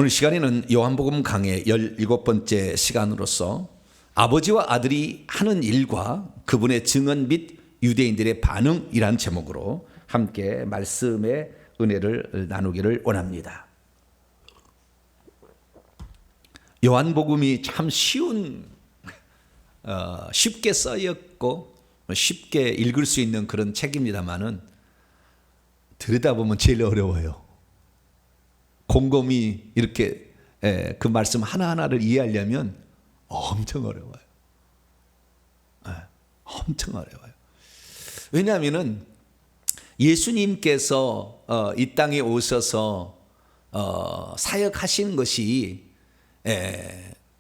오늘 시간에는 요한복음 강의 17번째 시간으로서 아버지와 아들이 하는 일과 그분의 증언 및 유대인들의 반응이란 제목으로 함께 말씀의 은혜를 나누기를 원합니다. 요한복음이 참 쉽게 써였고 쉽게 읽을 수 있는 그런 책입니다만은 들여다보면 제일 어려워요. 곰곰이 이렇게 그 말씀 하나하나를 이해하려면 엄청 어려워요. 엄청 어려워요. 왜냐하면은 예수님께서 이 땅에 오셔서 사역하신 것이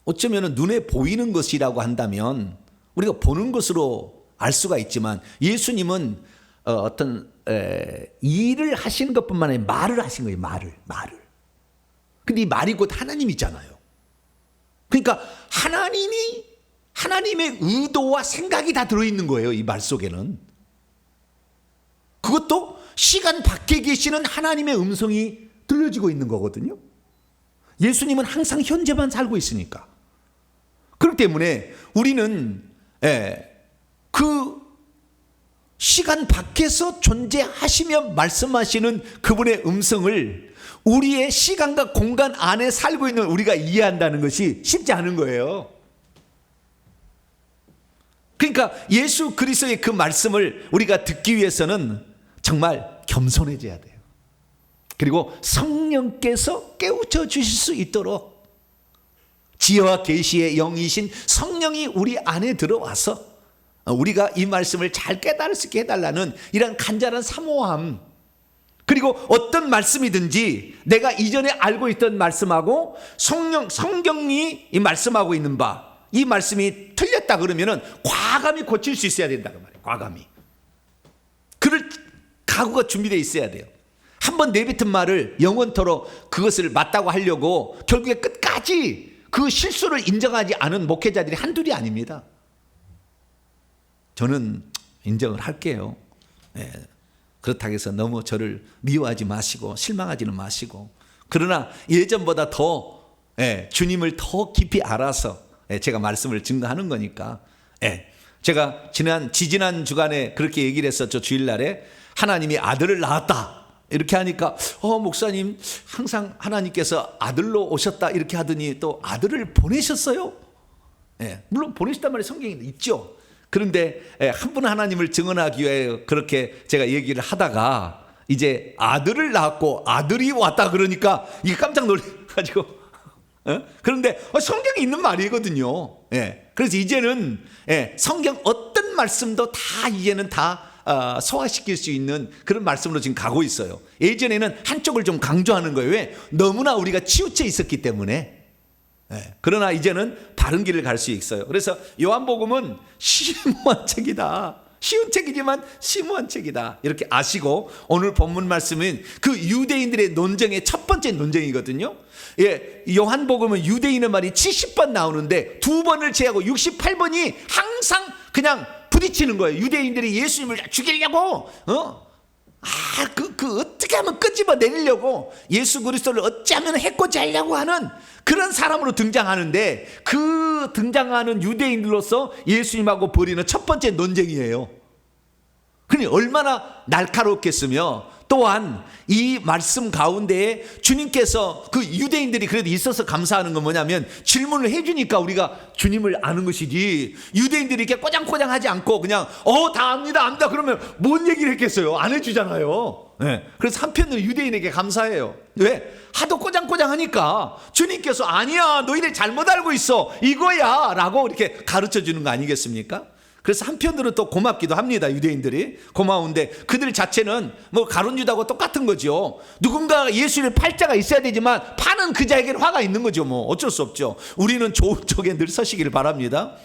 어쩌면 눈에 보이는 것이라고 한다면 우리가 보는 것으로 알 수가 있지만 예수님은 어떤 일을 하시는 것뿐만 아니라 말을 하신 거예요. 말을. 근데 이 말이 곧 하나님이잖아요. 그러니까 하나님의 의도와 생각이 다 들어있는 거예요. 이 말 속에는. 그것도 시간 밖에 계시는 하나님의 음성이 들려지고 있는 거거든요. 예수님은 항상 현재만 살고 있으니까. 그렇기 때문에 우리는 그 시간 밖에서 존재하시며 말씀하시는 그분의 음성을 우리의 시간과 공간 안에 살고 있는 우리가 이해한다는 것이 쉽지 않은 거예요. 그러니까 예수 그리스도의 그 말씀을 우리가 듣기 위해서는 정말 겸손해져야 돼요. 그리고 성령께서 깨우쳐 주실 수 있도록 지혜와 계시의 영이신 성령이 우리 안에 들어와서 우리가 이 말씀을 잘 깨달을 수 있게 해달라는 이런 간절한 사모함, 그리고 어떤 말씀이든지 내가 이전에 알고 있던 말씀하고 성경이 이 말씀하고 있는 바, 이 말씀이 틀렸다 그러면은 과감히 고칠 수 있어야 된다는 말이에요. 과감히. 그럴 각오가 준비되어 있어야 돼요. 한번 내뱉은 말을 영원토록 그것을 맞다고 하려고 결국에 끝까지 그 실수를 인정하지 않은 목회자들이 한둘이 아닙니다. 저는 인정을 할게요. 그렇다고 해서 너무 저를 미워하지 마시고 실망하지는 마시고, 그러나 예전보다 더 주님을 더 깊이 알아서 제가 말씀을 증거하는 거니까. 제가 지지난 주간에 그렇게 얘기를 했었죠. 주일날에 하나님이 아들을 낳았다 이렇게 하니까 목사님 항상 하나님께서 아들로 오셨다 이렇게 하더니 또 아들을 보내셨어요. 물론 보내셨단 말이 성경에 있죠. 그런데 한 분 하나님을 증언하기 위해 그렇게 제가 얘기를 하다가 이제 아들을 낳았고 아들이 왔다 그러니까 이게 깜짝 놀라가지고 그런데 성경에 있는 말이거든요. 그래서 이제는 성경 어떤 말씀도 다 이제는 다 소화시킬 수 있는 그런 말씀으로 지금 가고 있어요. 예전에는 한쪽을 좀 강조하는 거예요. 왜? 너무나 우리가 치우쳐 있었기 때문에. 그러나 이제는 바른 길을 갈 수 있어요. 그래서 요한복음은 심오한 책이다. 쉬운 책이지만 심오한 책이다. 이렇게 아시고 오늘 본문 말씀은 그 유대인들의 논쟁의 첫 번째 논쟁이거든요. 요한복음은 유대인의 말이 70번 나오는데 2번을 제하고 68번이 항상 그냥 부딪히는 거예요. 유대인들이 예수님을 죽이려고 어떻게 하면 끄집어 내리려고 예수 그리스도를 어찌하면 해코지 하려고 하는 그런 사람으로 등장하는데, 그 등장하는 유대인들로서 예수님하고 벌이는 첫 번째 논쟁이에요. 그러니 얼마나 날카롭겠으며, 또한 이 말씀 가운데에 주님께서 그 유대인들이 그래도 있어서 감사하는 건 뭐냐면 질문을 해주니까 우리가 주님을 아는 것이지, 유대인들이 이렇게 꼬장꼬장하지 않고 그냥 다 압니다 그러면 뭔 얘기를 했겠어요? 안 해주잖아요. 그래서 한편으로 유대인에게 감사해요. 왜? 하도 꼬장꼬장하니까 주님께서 아니야 너희들 잘못 알고 있어 이거야 라고 이렇게 가르쳐 주는 거 아니겠습니까? 그래서 한편으로 또 고맙기도 합니다. 유대인들이 고마운데 그들 자체는 뭐 가룟유다하고 똑같은 거죠. 누군가 예수의 팔자가 있어야 되지만 파는 그 자에게는 화가 있는 거죠. 뭐 어쩔 수 없죠. 우리는 좋은 쪽에 늘 서시기를 바랍니다.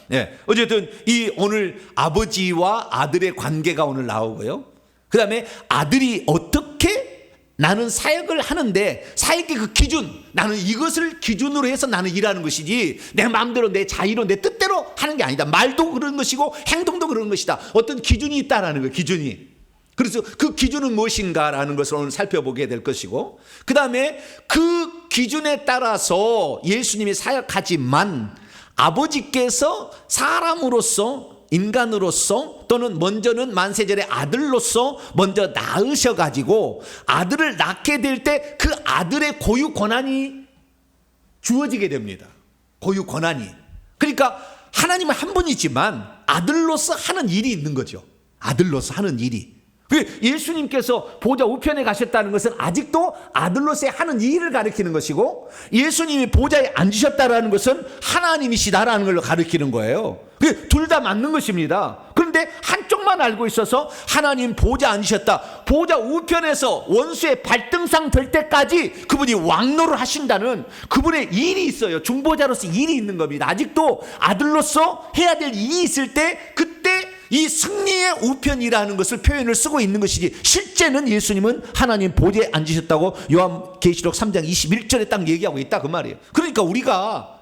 어쨌든 이 오늘 아버지와 아들의 관계가 오늘 나오고요. 그 다음에 아들이 어떻게 나는 사역을 하는데 사역의 그 기준, 나는 이것을 기준으로 해서 나는 일하는 것이지 내 마음대로 내 자유로 내 뜻대로 하는 게 아니다. 말도 그런 것이고 행동도 그런 것이다. 어떤 기준이 있다라는 거예요. 기준이. 그래서 그 기준은 무엇인가라는 것을 오늘 살펴보게 될 것이고, 그 다음에 그 기준에 따라서 예수님이 사역하지만 아버지께서 사람으로서, 인간으로서, 또는 먼저는 만세절의 아들로서 먼저 낳으셔가지고 아들을 낳게 될 때 그 아들의 고유 권한이 주어지게 됩니다. 고유 권한이. 그러니까 하나님은 한 분이지만 아들로서 하는 일이 있는 거죠. 아들로서 하는 일이. 예수님께서 보좌 우편에 가셨다는 것은 아직도 아들로서의 하는 일을 가리키는 것이고, 예수님이 보좌에 앉으셨다는 것은 하나님이시다라는 걸 가리키는 거예요. 둘 다 맞는 것입니다. 그런데 한쪽만 알고 있어서 하나님 보좌 앉으셨다, 보좌 우편에서 원수의 발등상 될 때까지 그분이 왕노를 하신다는 그분의 일이 있어요. 중보자로서 일이 있는 겁니다. 아직도 아들로서 해야 될 일이 있을 때, 그때 이 승리의 우편이라는 것을 표현을 쓰고 있는 것이지, 실제는 예수님은 하나님 보좌에 앉으셨다고 요한계시록 3장 21절에 딱 얘기하고 있다 그 말이에요. 그러니까 우리가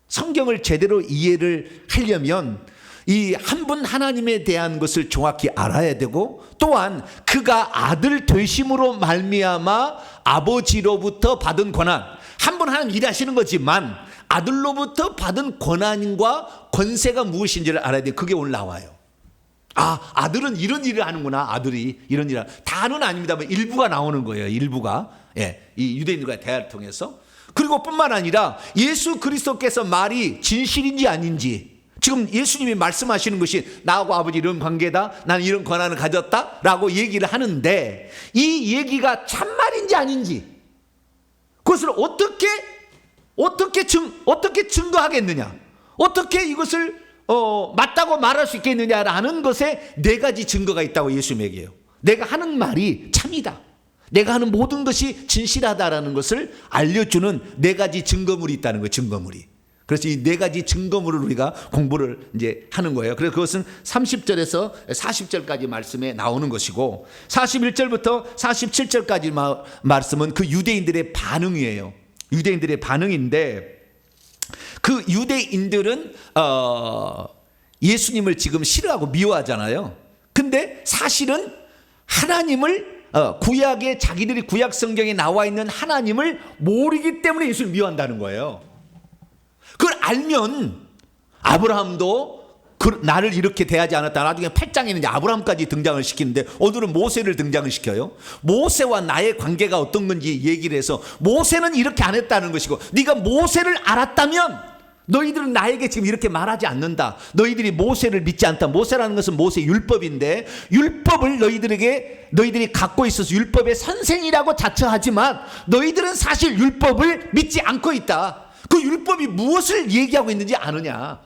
성경을 제대로 이해를 하려면 이 한 분 하나님에 대한 것을 정확히 알아야 되고, 또한 그가 아들 되심으로 말미암아 아버지로부터 받은 권한, 한 분 하나님 일하시는 거지만 아들로부터 받은 권한과 권세가 무엇인지를 알아야 돼요. 그게 오늘 나와요. 아들은 이런 일을 하는구나. 아들이 이런 일을. 다는 아닙니다만 일부가 나오는 거예요. 일부가. 예, 이 유대인들과의 대화를 통해서. 그리고 뿐만 아니라 예수 그리스도께서 말이 진실인지 아닌지, 지금 예수님이 말씀하시는 것이 나하고 아버지 이런 관계다, 나는 이런 권한을 가졌다 라고 얘기를 하는데, 이 얘기가 참말인지 아닌지, 그것을 어떻게 증거하겠느냐, 어떻게 이것을 맞다고 말할 수 있겠느냐라는 것에 네 가지 증거가 있다고 예수님 얘기해요. 내가 하는 말이 참이다, 내가 하는 모든 것이 진실하다라는 것을 알려주는 네 가지 증거물이 있다는 거예요. 증거물이. 그래서 이 네 가지 증거물을 우리가 공부를 이제 하는 거예요. 그래서 그것은 30절에서 40절까지 말씀에 나오는 것이고, 41절부터 47절까지 말씀은 그 유대인들의 반응이에요. 유대인들의 반응인데, 그 유대인들은 예수님을 지금 싫어하고 미워하잖아요. 근데 사실은 하나님을 구약에, 자기들이 구약 성경에 나와 있는 하나님을 모르기 때문에 예수를 미워한다는 거예요. 그걸 알면 아브라함도 나를 이렇게 대하지 않았다. 나중에 8장에는 이제 아브라함까지 등장을 시키는데, 오늘은 모세를 등장을 시켜요. 모세와 나의 관계가 어떤 건지 얘기를 해서, 모세는 이렇게 안 했다는 것이고, 네가 모세를 알았다면 너희들은 나에게 지금 이렇게 말하지 않는다. 너희들이 모세를 믿지 않다. 모세라는 것은 모세 율법인데, 율법을 너희들이 갖고 있어서 율법의 선생이라고 자처하지만 너희들은 사실 율법을 믿지 않고 있다. 그 율법이 무엇을 얘기하고 있는지 아느냐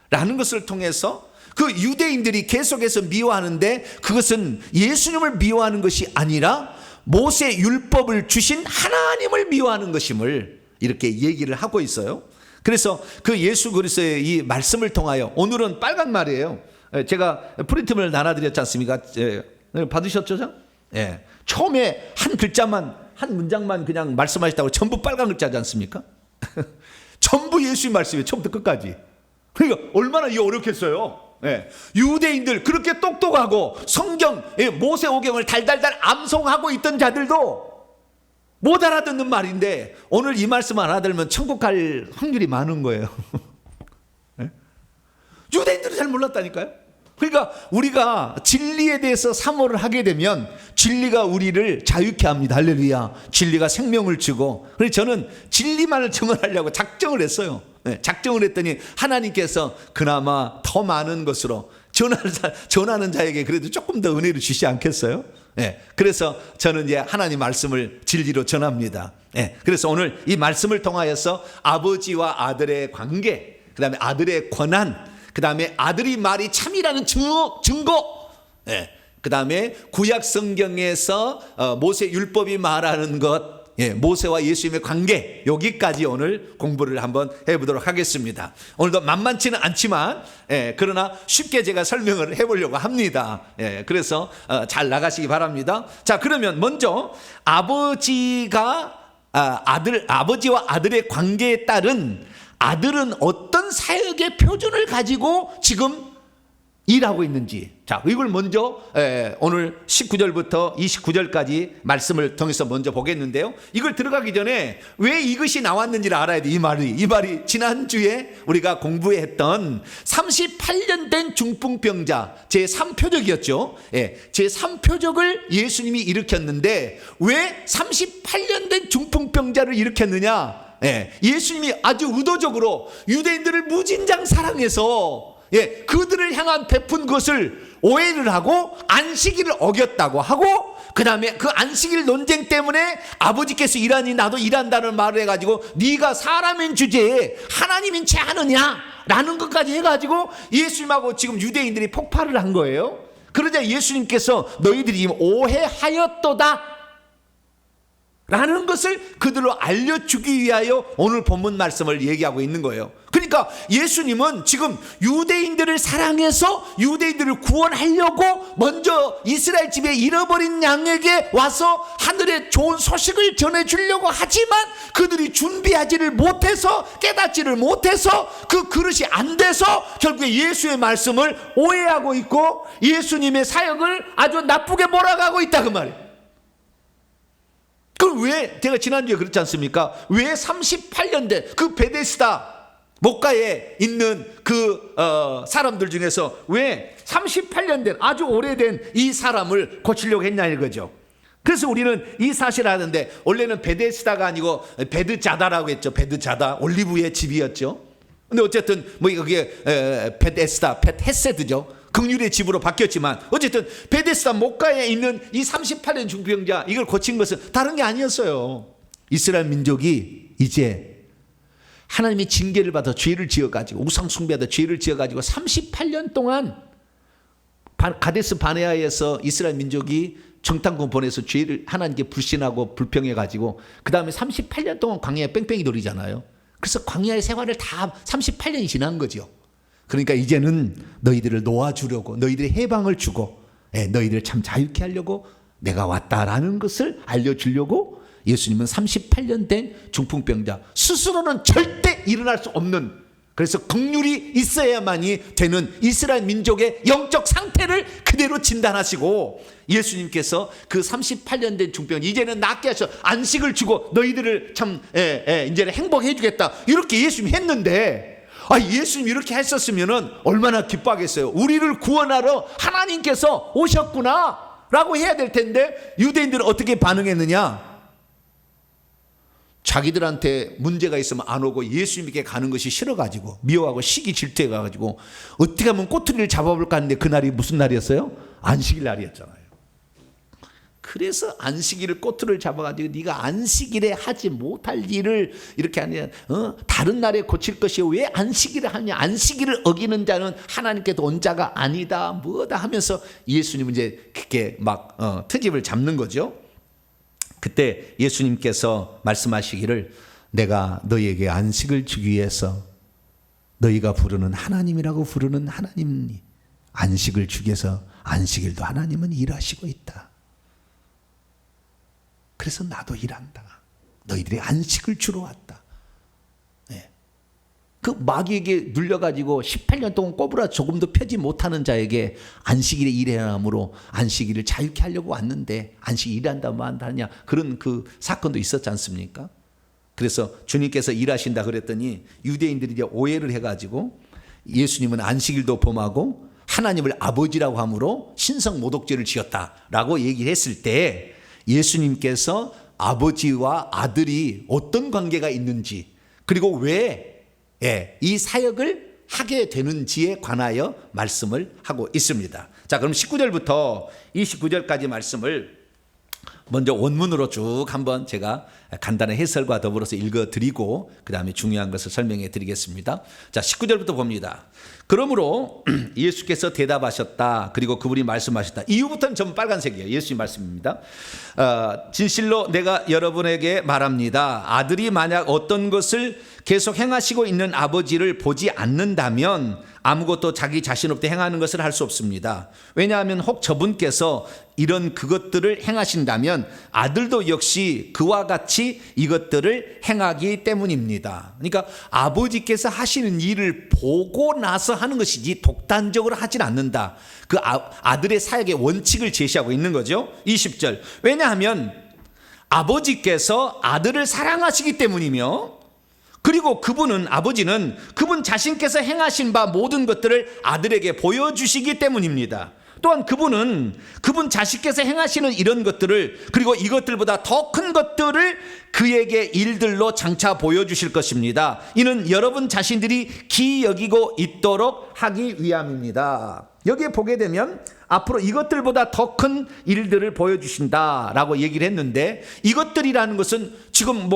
라는 것을 통해서 그 유대인들이 계속해서 미워하는데, 그것은 예수님을 미워하는 것이 아니라 모세 율법을 주신 하나님을 미워하는 것임을 이렇게 얘기를 하고 있어요. 그래서 그 예수 그리스도의 이 말씀을 통하여, 오늘은 빨간 말이에요. 제가 프린트를 나눠드렸지 않습니까? 받으셨죠? 예. 처음에 한 글자만, 한 문장만 그냥 말씀하셨다고 전부 빨간 글자지 않습니까? 전부 예수의 말씀이에요. 처음부터 끝까지. 그러니까 얼마나 이 어렵겠어요. 예. 유대인들 그렇게 똑똑하고 성경, 모세오경을 달달달 암송하고 있던 자들도 못 알아듣는 말인데, 오늘 이 말씀 안 알아들으면 천국 갈 확률이 많은 거예요. 예? 유대인들은 잘 몰랐다니까요. 그러니까 우리가 진리에 대해서 사모를 하게 되면 진리가 우리를 자유케 합니다. 할렐루야. 진리가 생명을 주고. 그래서 저는 진리만을 증언하려고 작정을 했어요. 네, 작정을 했더니 하나님께서 그나마 더 많은 것으로 전하는 자에게 그래도 조금 더 은혜를 주시지 않겠어요? 네, 그래서 저는 이제 하나님 말씀을 진리로 전합니다. 네, 그래서 오늘 이 말씀을 통하여서 아버지와 아들의 관계, 그 다음에 아들의 권한, 그 다음에 아들이 말이 참이라는 증거, 예. 그 다음에 구약 성경에서 모세 율법이 말하는 것, 예. 모세와 예수님의 관계, 여기까지 오늘 공부를 한번 해보도록 하겠습니다. 오늘도 만만치는 않지만, 예. 그러나 쉽게 제가 설명을 해보려고 합니다. 예. 그래서 잘 나가시기 바랍니다. 자, 그러면 먼저 아버지와 아들의 관계에 따른, 아들은 어떤 사역의 표준을 가지고 지금 일하고 있는지. 자, 이걸 먼저 오늘 19절부터 29절까지 말씀을 통해서 먼저 보겠는데요. 이걸 들어가기 전에 왜 이것이 나왔는지를 알아야 돼. 이 말이 지난주에 우리가 공부했던 38년 된 중풍병자 제3표적이었죠. 제3표적을 예수님이 일으켰는데 왜 38년 된 중풍병자를 일으켰느냐? 예수님이 아주 의도적으로 유대인들을 무진장 사랑해서 그들을 향한 베푼 것을 오해를 하고 안식일을 어겼다고 하고, 그 다음에 그 안식일 논쟁 때문에 아버지께서 일하니 나도 일한다는 말을 해가지고 네가 사람인 주제에 하나님인 채 하느냐 라는 것까지 해가지고 예수님하고 지금 유대인들이 폭발을 한 거예요. 그러자 예수님께서 너희들이 오해하였도다 라는 것을 그들로 알려주기 위하여 오늘 본문 말씀을 얘기하고 있는 거예요. 그러니까 예수님은 지금 유대인들을 사랑해서 유대인들을 구원하려고 먼저 이스라엘 집에 잃어버린 양에게 와서 하늘의 좋은 소식을 전해주려고 하지만 그들이 준비하지를 못해서, 깨닫지를 못해서 그 그릇이 안 돼서 결국에 예수의 말씀을 오해하고 있고 예수님의 사역을 아주 나쁘게 몰아가고 있다 그 말이에요. 그럼 왜, 제가 지난주에 그랬지 않습니까? 왜 38년 된 그 베데스다 목가에 있는 그 사람들 중에서 왜 38년 된 아주 오래된 이 사람을 고치려고 했냐 이거죠. 그래서 우리는 이 사실을 하는데, 원래는 베데스다가 아니고 베드자다라고 했죠. 베드자다, 올리브의 집이었죠. 근데 어쨌든 뭐 그게 베데스다, 베헤세드죠. 긍휼의 집으로 바뀌었지만 어쨌든 베데스다 목가에 있는 이 38년 중풍병자, 이걸 고친 것은 다른 게 아니었어요. 이스라엘 민족이 이제 하나님이 징계를 받아 죄를 지어가지고 우상 숭배하다 죄를 지어가지고 38년 동안 가데스 바네아에서 이스라엘 민족이 정탐꾼 보내서 죄를 하나님께 불신하고 불평해가지고 그 다음에 38년 동안 광야에 뺑뺑이 돌이잖아요. 그래서 광야의 생활을 다 38년이 지난 거죠. 그러니까 이제는 너희들을 놓아주려고, 너희들의 해방을 주고 너희들을 참 자유케 하려고 내가 왔다라는 것을 알려주려고 예수님은 38년 된 중풍병자, 스스로는 절대 일어날 수 없는, 그래서 긍휼이 있어야만이 되는 이스라엘 민족의 영적 상태를 그대로 진단하시고 예수님께서 그 38년 된 중풍, 이제는 낫게 하셔 안식을 주고 너희들을 참 이제는 행복해 주겠다 이렇게 예수님이 했는데, 예수님 이렇게 했었으면 얼마나 기뻐하겠어요. 우리를 구원하러 하나님께서 오셨구나 라고 해야 될 텐데 유대인들은 어떻게 반응했느냐? 자기들한테 문제가 있으면 안 오고 예수님께 가는 것이 싫어가지고 미워하고 시기 질투해가지고 어떻게 하면 꼬투리를 잡아볼까 하는데 그날이 무슨 날이었어요? 안식일 날이었잖아요. 그래서 안식일을 꼬투리를 잡아가지고 네가 안식일에 하지 못할 일을 이렇게 하냐, 다른 날에 고칠 것이 왜 안식일을 하냐, 안식일을 어기는 자는 하나님께도 온 자가 아니다 뭐다 하면서 예수님은 이제 그렇게 막 트집을 잡는 거죠. 그때 예수님께서 말씀하시기를 내가 너희에게 안식을 주기 위해서 너희가 부르는 하나님이라고 부르는 하나님이 안식을 주기 위해서 안식일도 하나님은 일하시고 있다. 그래서 나도 일한다. 너희들이 안식을 주러 왔다. 그 마귀에게 눌려가지고 18년 동안 꼬부라 조금도 펴지 못하는 자에게 안식일에 일해함으로 안식일을 자유케 하려고 왔는데 안식일 일한다 뭐 한다냐, 그런 그 사건도 있었지 않습니까? 그래서 주님께서 일하신다 그랬더니 유대인들이 이제 오해를 해가지고 예수님은 안식일도 범하고 하나님을 아버지라고 함으로 신성 모독죄를 지었다라고 얘기를 했을 때 예수님께서 아버지와 아들이 어떤 관계가 있는지, 그리고 왜 이 사역을 하게 되는지에 관하여 말씀을 하고 있습니다. 자, 그럼 19절부터 29절까지 말씀을 먼저 원문으로 쭉 한번 제가 간단한 해설과 더불어서 읽어드리고 그 다음에 중요한 것을 설명해 드리겠습니다. 자, 19절부터 봅니다. 그러므로 예수께서 대답하셨다. 그리고 그분이 말씀하셨다. 이후부터는 전부 빨간색이에요. 예수님 말씀입니다. 진실로 내가 여러분에게 말합니다. 아들이 만약 어떤 것을 계속 행하시고 있는 아버지를 보지 않는다면 아무것도 자기 자신 없이 행하는 것을 할 수 없습니다. 왜냐하면 혹 저분께서 이런 그것들을 행하신다면 왜냐하면 아들도 역시 그와 같이 이것들을 행하기 때문입니다. 그러니까 아버지께서 하시는 일을 보고 나서 하는 것이지 독단적으로 하진 않는다. 그 아들의 사역의 원칙을 제시하고 있는 거죠. 20절. 왜냐하면 아버지께서 아들을 사랑하시기 때문이며, 그리고 아버지는 그분 자신께서 행하신 바 모든 것들을 아들에게 보여주시기 때문입니다. 또한 그분 자신께서 행하시는 이런 것들을, 그리고 이것들보다 더 큰 것들을 그에게 일들로 장차 보여주실 것입니다. 이는 여러분 자신들이 기 여기고 있도록 하기 위함입니다. 여기에 보게 되면 앞으로 이것들보다 더 큰 일들을 보여주신다라고 얘기를 했는데, 이것들이라는 것은 지금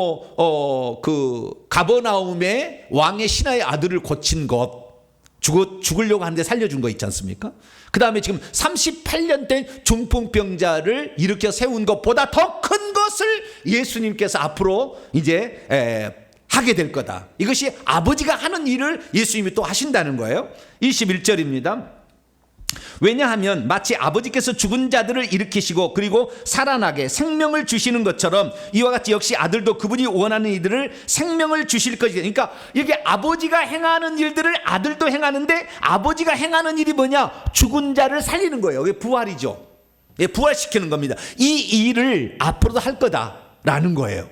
가버나움의 왕의 신하의 아들을 고친 것, 죽으려고 하는데 살려준 거 있지 않습니까? 그 다음에 지금 38년 된 중풍병자를 일으켜 세운 것보다 더 큰 것을 예수님께서 앞으로 이제 하게 될 거다. 이것이 아버지가 하는 일을 예수님이 또 하신다는 거예요. 21절입니다. 왜냐하면 마치 아버지께서 죽은 자들을 일으키시고 그리고 살아나게 생명을 주시는 것처럼 이와 같이 역시 아들도 그분이 원하는 이들을 생명을 주실 것이다. 그러니까 이게 아버지가 행하는 일들을 아들도 행하는데, 아버지가 행하는 일이 뭐냐? 죽은 자를 살리는 거예요. 이게 부활이죠. 예, 부활시키는 겁니다. 이 일을 앞으로도 할 거다라는 거예요.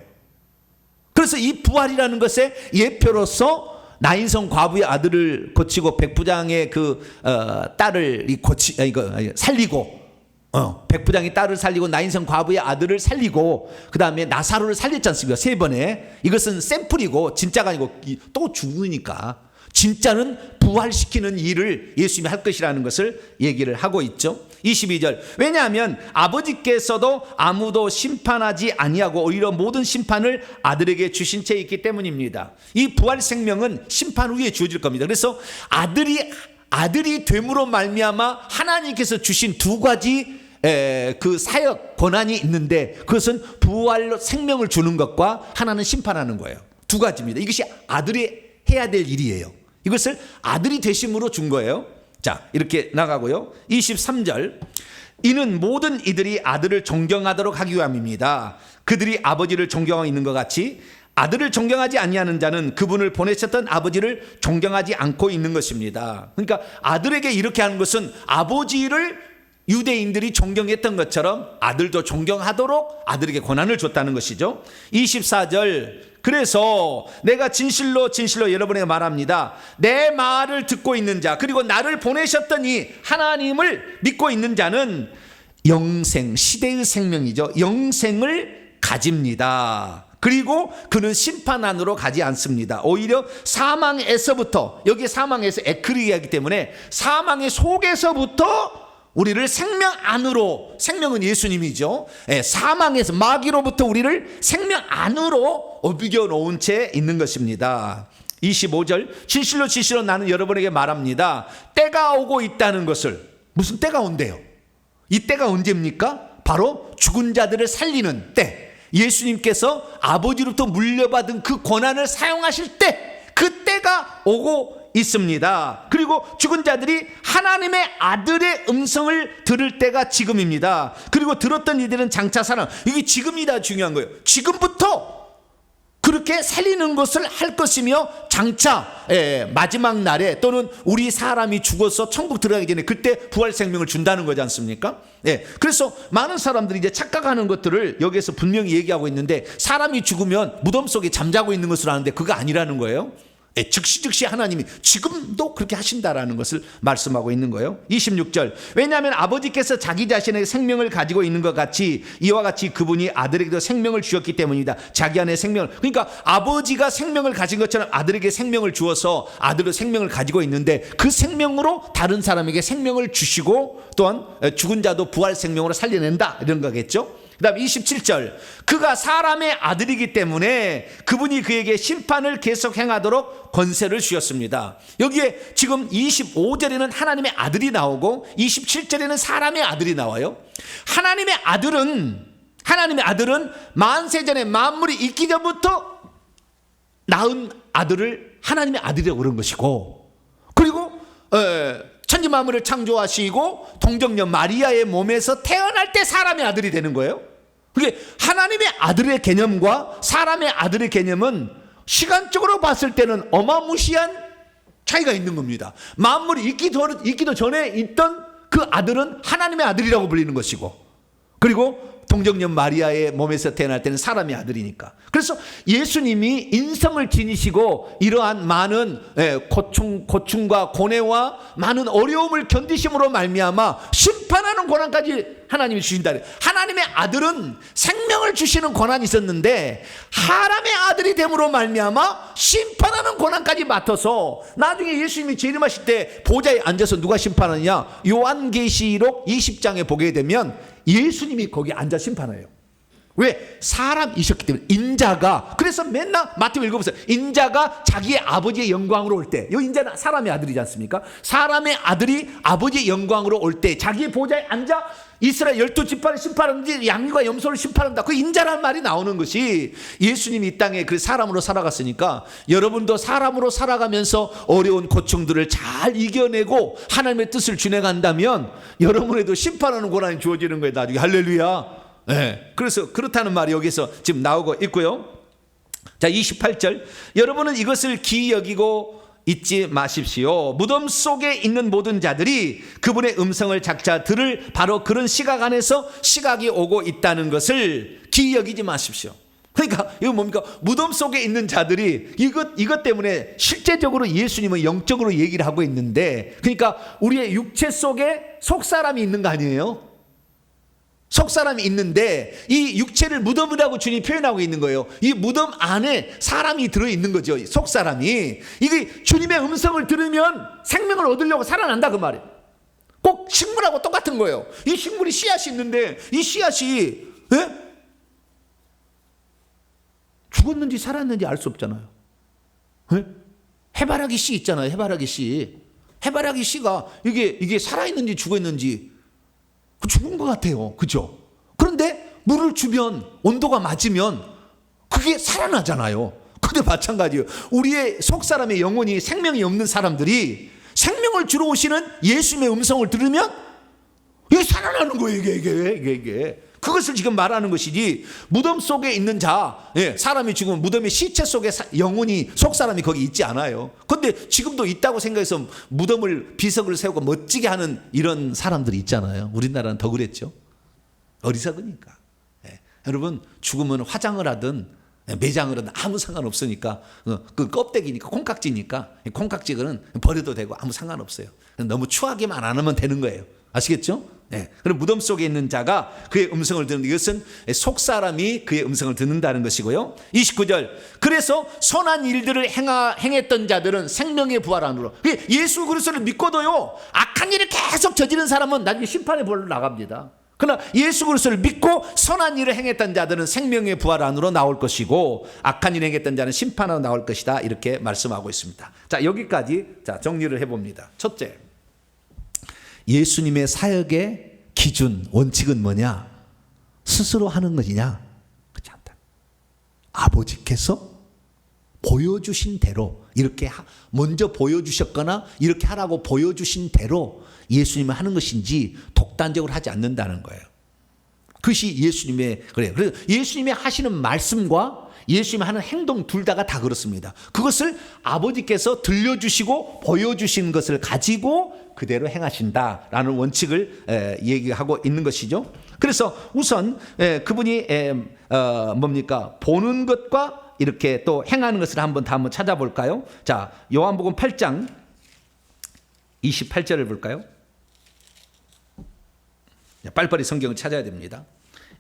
그래서 이 부활이라는 것의 예표로서 나인성 과부의 아들을 고치고 백부장의 딸을 살리고, 백부장의 딸을 살리고 나인성 과부의 아들을 살리고, 그 다음에 나사로를 살렸지 않습니까? 3번에. 이것은 샘플이고 진짜가 아니고 또 죽으니까 진짜는 부활시키는 일을 예수님이 할 것이라는 것을 얘기를 하고 있죠. 22절. 왜냐하면 아버지께서도 아무도 심판하지 아니하고 오히려 모든 심판을 아들에게 주신 채 있기 때문입니다. 이 부활 생명은 심판 후에 주어질 겁니다. 그래서 아들이 됨으로 말미암아 하나님께서 주신 두 가지 그 사역 권한이 있는데, 그것은 부활로 생명을 주는 것과 하나는 심판하는 거예요. 두 가지입니다. 이것이 아들이 해야 될 일이에요. 이것을 아들이 되심으로 준 거예요. 자, 이렇게 나가고요. 23절. 이는 모든 이들이 아들을 존경하도록 하기 위함입니다. 그들이 아버지를 존경하고 있는 것 같이 아들을 존경하지 아니하는 자는 그분을 보내셨던 아버지를 존경하지 않고 있는 것입니다. 그러니까 아들에게 이렇게 하는 것은 아버지를 유대인들이 존경했던 것처럼 아들도 존경하도록 아들에게 권한을 줬다는 것이죠. 24절. 그래서 내가 진실로 여러분에게 말합니다. 내 말을 듣고 있는 자, 그리고 나를 보내셨더니 하나님을 믿고 있는 자는 영생, 시대의 생명이죠. 영생을 가집니다. 그리고 그는 심판 안으로 가지 않습니다. 오히려 사망에서부터, 여기 사망에서 에크리하기 때문에 사망의 속에서부터 우리를 생명 안으로, 생명은 예수님이죠. 사망에서, 마귀로부터 우리를 생명 안으로 어비겨 놓은 채 있는 것입니다. 25절. 진실로 나는 여러분에게 말합니다. 때가 오고 있다는 것을. 무슨 때가 온대요? 이 때가 언제입니까? 바로 죽은 자들을 살리는 때. 예수님께서 아버지로부터 물려받은 그 권한을 사용하실 때, 그 때가 오고 있습니다. 그리고 죽은 자들이 하나님의 아들의 음성을 들을 때가 지금입니다. 그리고 들었던 이들은 장차 살아. 이게 지금이다 중요한 거예요. 지금부터 그렇게 살리는 것을 할 것이며, 장차 마지막 날에 또는 우리 사람이 죽어서 천국 들어가기 전에 그때 부활 생명을 준다는 거지 않습니까? 그래서 많은 사람들이 이제 착각하는 것들을 여기에서 분명히 얘기하고 있는데, 사람이 죽으면 무덤 속에 잠자고 있는 것으로 아는데 그거 아니라는 거예요. 즉시 하나님이 지금도 그렇게 하신다라는 것을 말씀하고 있는 거예요. 26절. 왜냐하면 아버지께서 자기 자신의 생명을 가지고 있는 것 같이 이와 같이 그분이 아들에게도 생명을 주었기 때문이다. 자기 안에 생명을, 그러니까 아버지가 생명을 가진 것처럼 아들에게 생명을 주어서 아들도 생명을 가지고 있는데, 그 생명으로 다른 사람에게 생명을 주시고 또한 죽은 자도 부활 생명으로 살려낸다, 이런 거겠죠. 그 다음 27절. 그가 사람의 아들이기 때문에 그분이 그에게 심판을 계속 행하도록 권세를 주셨습니다. 여기에 지금 25절에는 하나님의 아들이 나오고 27절에는 사람의 아들이 나와요. 하나님의 아들은 만세전에 만물이 있기 전부터 낳은 아들을 하나님의 아들이라고 그런 것이고, 그리고 천지 만물을 창조하시고 동정녀 마리아의 몸에서 태어날 때 사람의 아들이 되는 거예요. 그게 하나님의 아들의 개념과 사람의 아들의 개념은 시간적으로 봤을 때는 어마무시한 차이가 있는 겁니다. 만물이 있기도 전에 있던 그 아들은 하나님의 아들이라고 불리는 것이고, 그리고 동정녀 마리아의 몸에서 태어날 때는 사람의 아들이니까. 그래서 예수님이 인성을 지니시고 이러한 많은 고충과 고뇌와 많은 어려움을 견디심으로 말미암아 심판하는 권한까지 하나님이 주신다. 하나님의 아들은 생명을 주시는 권한이 있었는데 사람의 아들이 됨으로 말미암아 심판하는 권한까지 맡아서 나중에 예수님이 재림하실 때 보좌에 앉아서 누가 심판하느냐, 요한계시록 20장에 보게 되면 예수님이 거기 앉아 심판해요. 왜? 사람이셨기 때문에. 인자가, 그래서 맨날 마태복음 읽어보세요. 인자가 자기의 아버지의 영광으로 올 때, 이 인자는 사람의 아들이지 않습니까? 사람의 아들이 아버지의 영광으로 올 때 자기의 보좌에 앉아 이스라엘 12지파를 심판하는지 양과 염소를 심판한다. 그 인자란 말이 나오는 것이, 예수님이 이 땅에 그 사람으로 살아갔으니까 여러분도 사람으로 살아가면서 어려운 고충들을 잘 이겨내고 하나님의 뜻을 준행한다면 여러분에도 심판하는 권한이 주어지는 거예요, 나중에. 할렐루야. 네. 그래서 그렇다는 말이 여기서 지금 나오고 있고요. 자, 28절. 여러분은 이것을 기이 여기고 잊지 마십시오. 무덤 속에 있는 모든 자들이 그분의 음성을 작자 들을 바로 그런 시각 안에서 시각이 오고 있다는 것을 기이 여기지 마십시오. 그러니까 이거 뭡니까? 무덤 속에 있는 자들이 이것 때문에 실제적으로 예수님은 영적으로 얘기를 하고 있는데, 그러니까 우리의 육체 속에 속사람이 있는 거 아니에요? 속사람이 있는데 이 육체를 무덤이라고 주님이 표현하고 있는 거예요. 이 무덤 안에 사람이 들어있는 거죠. 속사람이. 이게 주님의 음성을 들으면 생명을 얻으려고 살아난다, 그 말이에요. 꼭 식물하고 똑같은 거예요. 이 식물이 씨앗이 있는데 이 씨앗이 죽었는지 살았는지 알 수 없잖아요. 해바라기 씨 있잖아요. 해바라기 씨. 해바라기 씨가 이게 살아있는지 죽었는지 죽은 것 같아요. 그죠? 그런데 물을 주면, 온도가 맞으면 그게 살아나잖아요. 근데 마찬가지예요. 우리의 속사람의 영혼이 생명이 없는 사람들이 생명을 주러 오시는 예수님의 음성을 들으면 이게 살아나는 거예요. 이게. 그것을 지금 말하는 것이지, 무덤 속에 있는 자, 사람이 죽으면 무덤의 시체 속에 영혼이, 속사람이 거기 있지 않아요. 그런데 지금도 있다고 생각해서 무덤을 비석을 세우고 멋지게 하는 이런 사람들이 있잖아요. 우리나라는 더 그랬죠. 어리석으니까. 여러분, 죽으면 화장을 하든 매장을 하든 아무 상관없으니까, 그 껍데기니까, 콩깍지니까, 콩깍지는 버려도 되고 아무 상관없어요. 너무 추하게만 안 하면 되는 거예요. 아시겠죠? 네. 그럼 무덤 속에 있는 자가 그의 음성을 듣는, 이것은 속사람이 그의 음성을 듣는다는 것이고요. 29절. 그래서 선한 일들을 행했던 자들은 생명의 부활 안으로. 예수 그리스도를 믿고도요, 악한 일을 계속 저지른 사람은 나중에 심판의 부활로 나갑니다. 그러나 예수 그리스도를 믿고 선한 일을 행했던 자들은 생명의 부활 안으로 나올 것이고, 악한 일을 행했던 자는 심판으로 나올 것이다. 이렇게 말씀하고 있습니다. 자, 여기까지 정리를 해봅니다. 첫째, 예수님의 사역의 기준, 원칙은 뭐냐? 스스로 하는 것이냐? 그렇지 않다. 아버지께서 보여주신 대로, 이렇게 먼저 보여주셨거나 이렇게 하라고 보여주신 대로 예수님은 하는 것인지 독단적으로 하지 않는다는 거예요. 그것이 예수님의, 그래요. 그래서 예수님이 하시는 말씀과 예수님이 하는 행동 둘 다가 다 그렇습니다. 그것을 아버지께서 들려주시고 보여주신 것을 가지고 그대로 행하신다라는 원칙을 얘기하고 있는 것이죠. 그래서 우선 그분이 뭡니까? 보는 것과 이렇게 또 행하는 것을 한번 찾아볼까요? 자, 요한복음 8장 28절을 볼까요? 빨리빨리 성경을 찾아야 됩니다.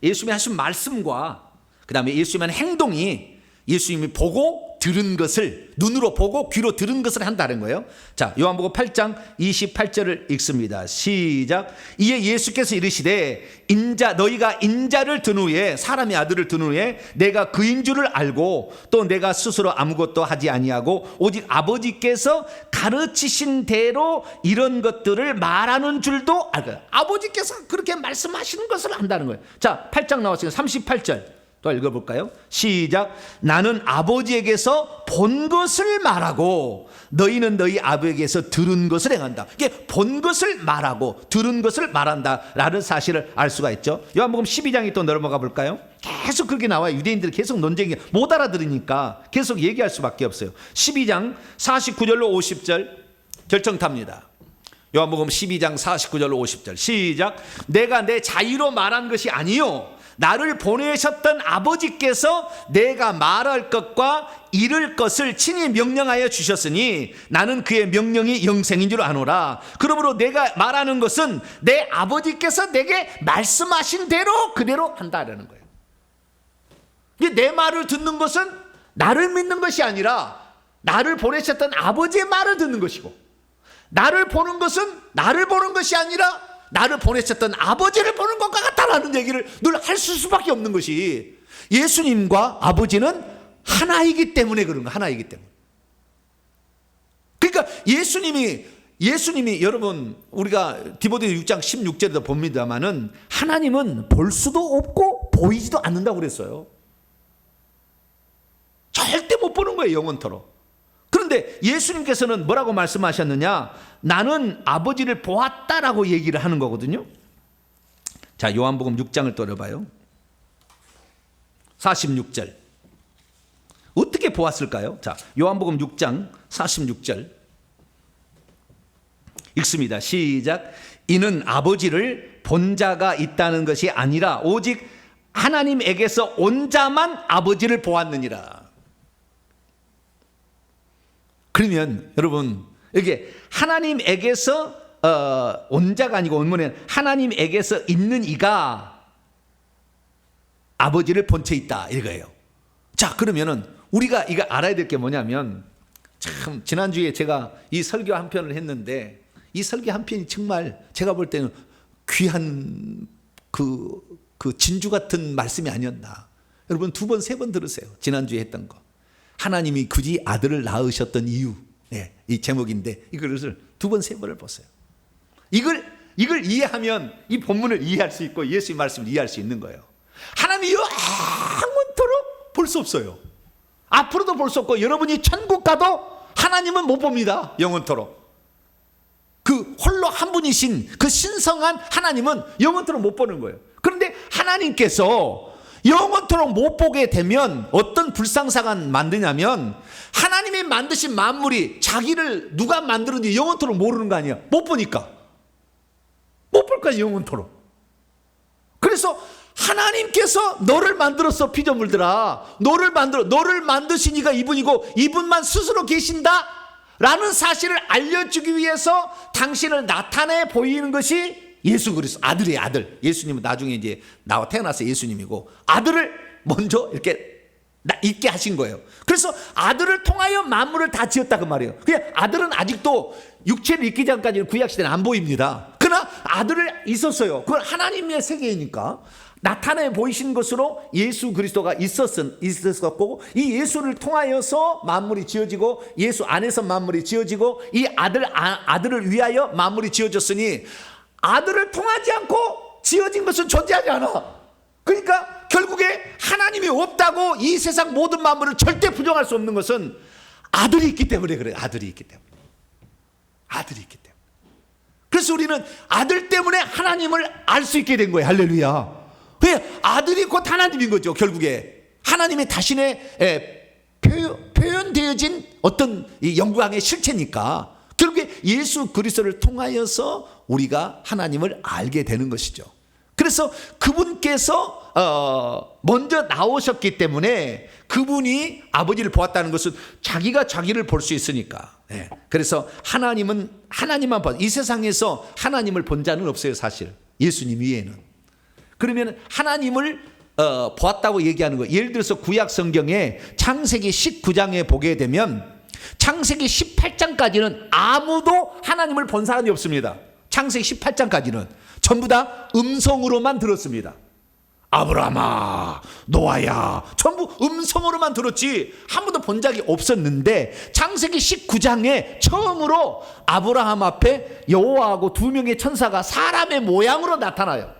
예수님이 하신 말씀과 그 다음에 예수님의 행동이 예수님이 보고 들은 것을, 눈으로 보고 귀로 들은 것을 한다는 거예요. 자, 요한복음 8장 28절을 읽습니다. 시작. 이에 예수께서 이르시되 너희가 인자를 든 후에, 사람의 아들을 든 후에 내가 그인 줄을 알고 또 내가 스스로 아무것도 하지 아니하고 오직 아버지께서 가르치신 대로 이런 것들을 말하는 줄도 알고. 아버지께서 그렇게 말씀하시는 것을 안다는 거예요. 자, 8장 나왔으니까 38절. 또 읽어볼까요? 시작. 나는 아버지에게서 본 것을 말하고 너희는 너희 아버지에게서 들은 것을 행한다. 이게 본 것을 말하고 들은 것을 말한다라는 사실을 알 수가 있죠. 요한복음 12장에 또 넘어가 볼까요? 계속 그렇게 나와요. 유대인들이 계속 논쟁이 못 알아들으니까 계속 얘기할 수밖에 없어요. 12장 49절로 50절 결정탑니다. 요한복음 12장 49절로 50절 시작. 내가 내 자유로 말한 것이 아니요 나를 보내셨던 아버지께서 내가 말할 것과 이룰 것을 친히 명령하여 주셨으니 나는 그의 명령이 영생인 줄 아노라. 그러므로 내가 말하는 것은 내 아버지께서 내게 말씀하신 대로 그대로 한다라는 거예요. 내 말을 듣는 것은 나를 믿는 것이 아니라 나를 보내셨던 아버지의 말을 듣는 것이고, 나를 보는 것은 나를 보는 것이 아니라 나를 보내셨던 아버지를 보는 것과 같다라는 얘기를 늘 할 수밖에 없는 것이, 예수님과 아버지는 하나이기 때문에 그런 거예요. 하나이기 때문에. 그러니까 예수님이 여러분 우리가 디모데 6장 16절에도 봅니다만은 하나님은 볼 수도 없고 보이지도 않는다고 그랬어요. 절대 못 보는 거예요, 영원토록. 그런데 예수님께서는 뭐라고 말씀하셨느냐? 나는 아버지를 보았다라고 얘기를 하는 거거든요. 자, 요한복음 6장을 떠나봐요. 46절. 어떻게 보았을까요? 자, 요한복음 6장 46절 읽습니다. 시작. 이는 아버지를 본 자가 있다는 것이 아니라 오직 하나님에게서 온 자만 아버지를 보았느니라. 그러면 여러분 이게 하나님에게서 온 자가 아니고 원문에는 하나님에게서 있는 이가 아버지를 본 채 있다 이거예요. 자, 그러면은 우리가 이거 알아야 될 게 뭐냐면, 참 지난주에 제가 이 설교 한 편을 했는데 이 설교 한 편이 정말 제가 볼 때는 귀한 그 진주 같은 말씀이 아니었나. 여러분 2번 3번 들으세요. 지난주에 했던 거. 하나님이 굳이 아들을 낳으셨던 이유, 이 제목인데 이것을 2번 3번을 보세요. 이걸 이해하면 이 본문을 이해할 수 있고 예수의 말씀을 이해할 수 있는 거예요. 하나님이 영원토록 볼 수 없어요. 앞으로도 볼 수 없고 여러분이 천국 가도 하나님은 못 봅니다. 영원토록. 그 홀로 한 분이신 그 신성한 하나님은 영원토록 못 보는 거예요. 그런데 하나님께서 영원토록 못 보게 되면 어떤 불상사가 만드냐면, 하나님이 만드신 만물이 자기를 누가 만들었는지 영원토록 모르는 거 아니야. 못 보니까. 못 볼 거야, 영원토록. 그래서 하나님께서 너를 만들었어, 피조물들아. 너를 만드신 이가 이분이고 이분만 스스로 계신다 라는 사실을 알려주기 위해서 당신을 나타내 보이는 것이 예수 그리스도, 아들이에요, 아들. 예수님은 나중에 이제 태어나서 예수님이고 아들을 먼저 이렇게 있게 하신 거예요. 그래서 아들을 통하여 만물을 다 지었다 그 말이에요. 그냥 아들은 아직도 육체를 있기 전까지는 구약시대는 안 보입니다. 그러나 아들을 있었어요. 그건 하나님의 세계이니까 나타내 보이신 것으로 예수 그리스도가 있었고, 이 예수를 통하여서 만물이 지어지고 예수 안에서 만물이 지어지고 이 아들을 위하여 만물이 지어졌으니 아들을 통하지 않고 지어진 것은 존재하지 않아. 그러니까 결국에 하나님이 없다고 이 세상 모든 만물을 절대 부정할 수 없는 것은 아들이 있기 때문에 그래요. 아들이 있기 때문에. 그래서 우리는 아들 때문에 하나님을 알 수 있게 된 거예요. 할렐루야. 왜? 아들이 곧 하나님인 거죠. 결국에 하나님의 자신의 표현되어진 어떤 이 영광의 실체니까 결국에 예수 그리스도를 통하여서 우리가 하나님을 알게 되는 것이죠. 그래서 그분께서 먼저 나오셨기 때문에 그분이 아버지를 보았다는 것은 자기가 자기를 볼 수 있으니까. 그래서 하나님만 봐. 이 세상에서 하나님을 본 자는 없어요, 사실. 예수님 위에는. 그러면 하나님을 보았다고 얘기하는 거예요. 예를 들어서 구약 성경에 창세기 19장에 보게 되면 창세기 18장까지는 아무도 하나님을 본 사람이 없습니다. 창세기 18장까지는 전부 다 음성으로만 들었습니다. 아브라함아, 노아야, 전부 음성으로만 들었지 한 번도 본 적이 없었는데 창세기 19장에 처음으로 아브라함 앞에 여호와하고 2명의 천사가 사람의 모양으로 나타나요.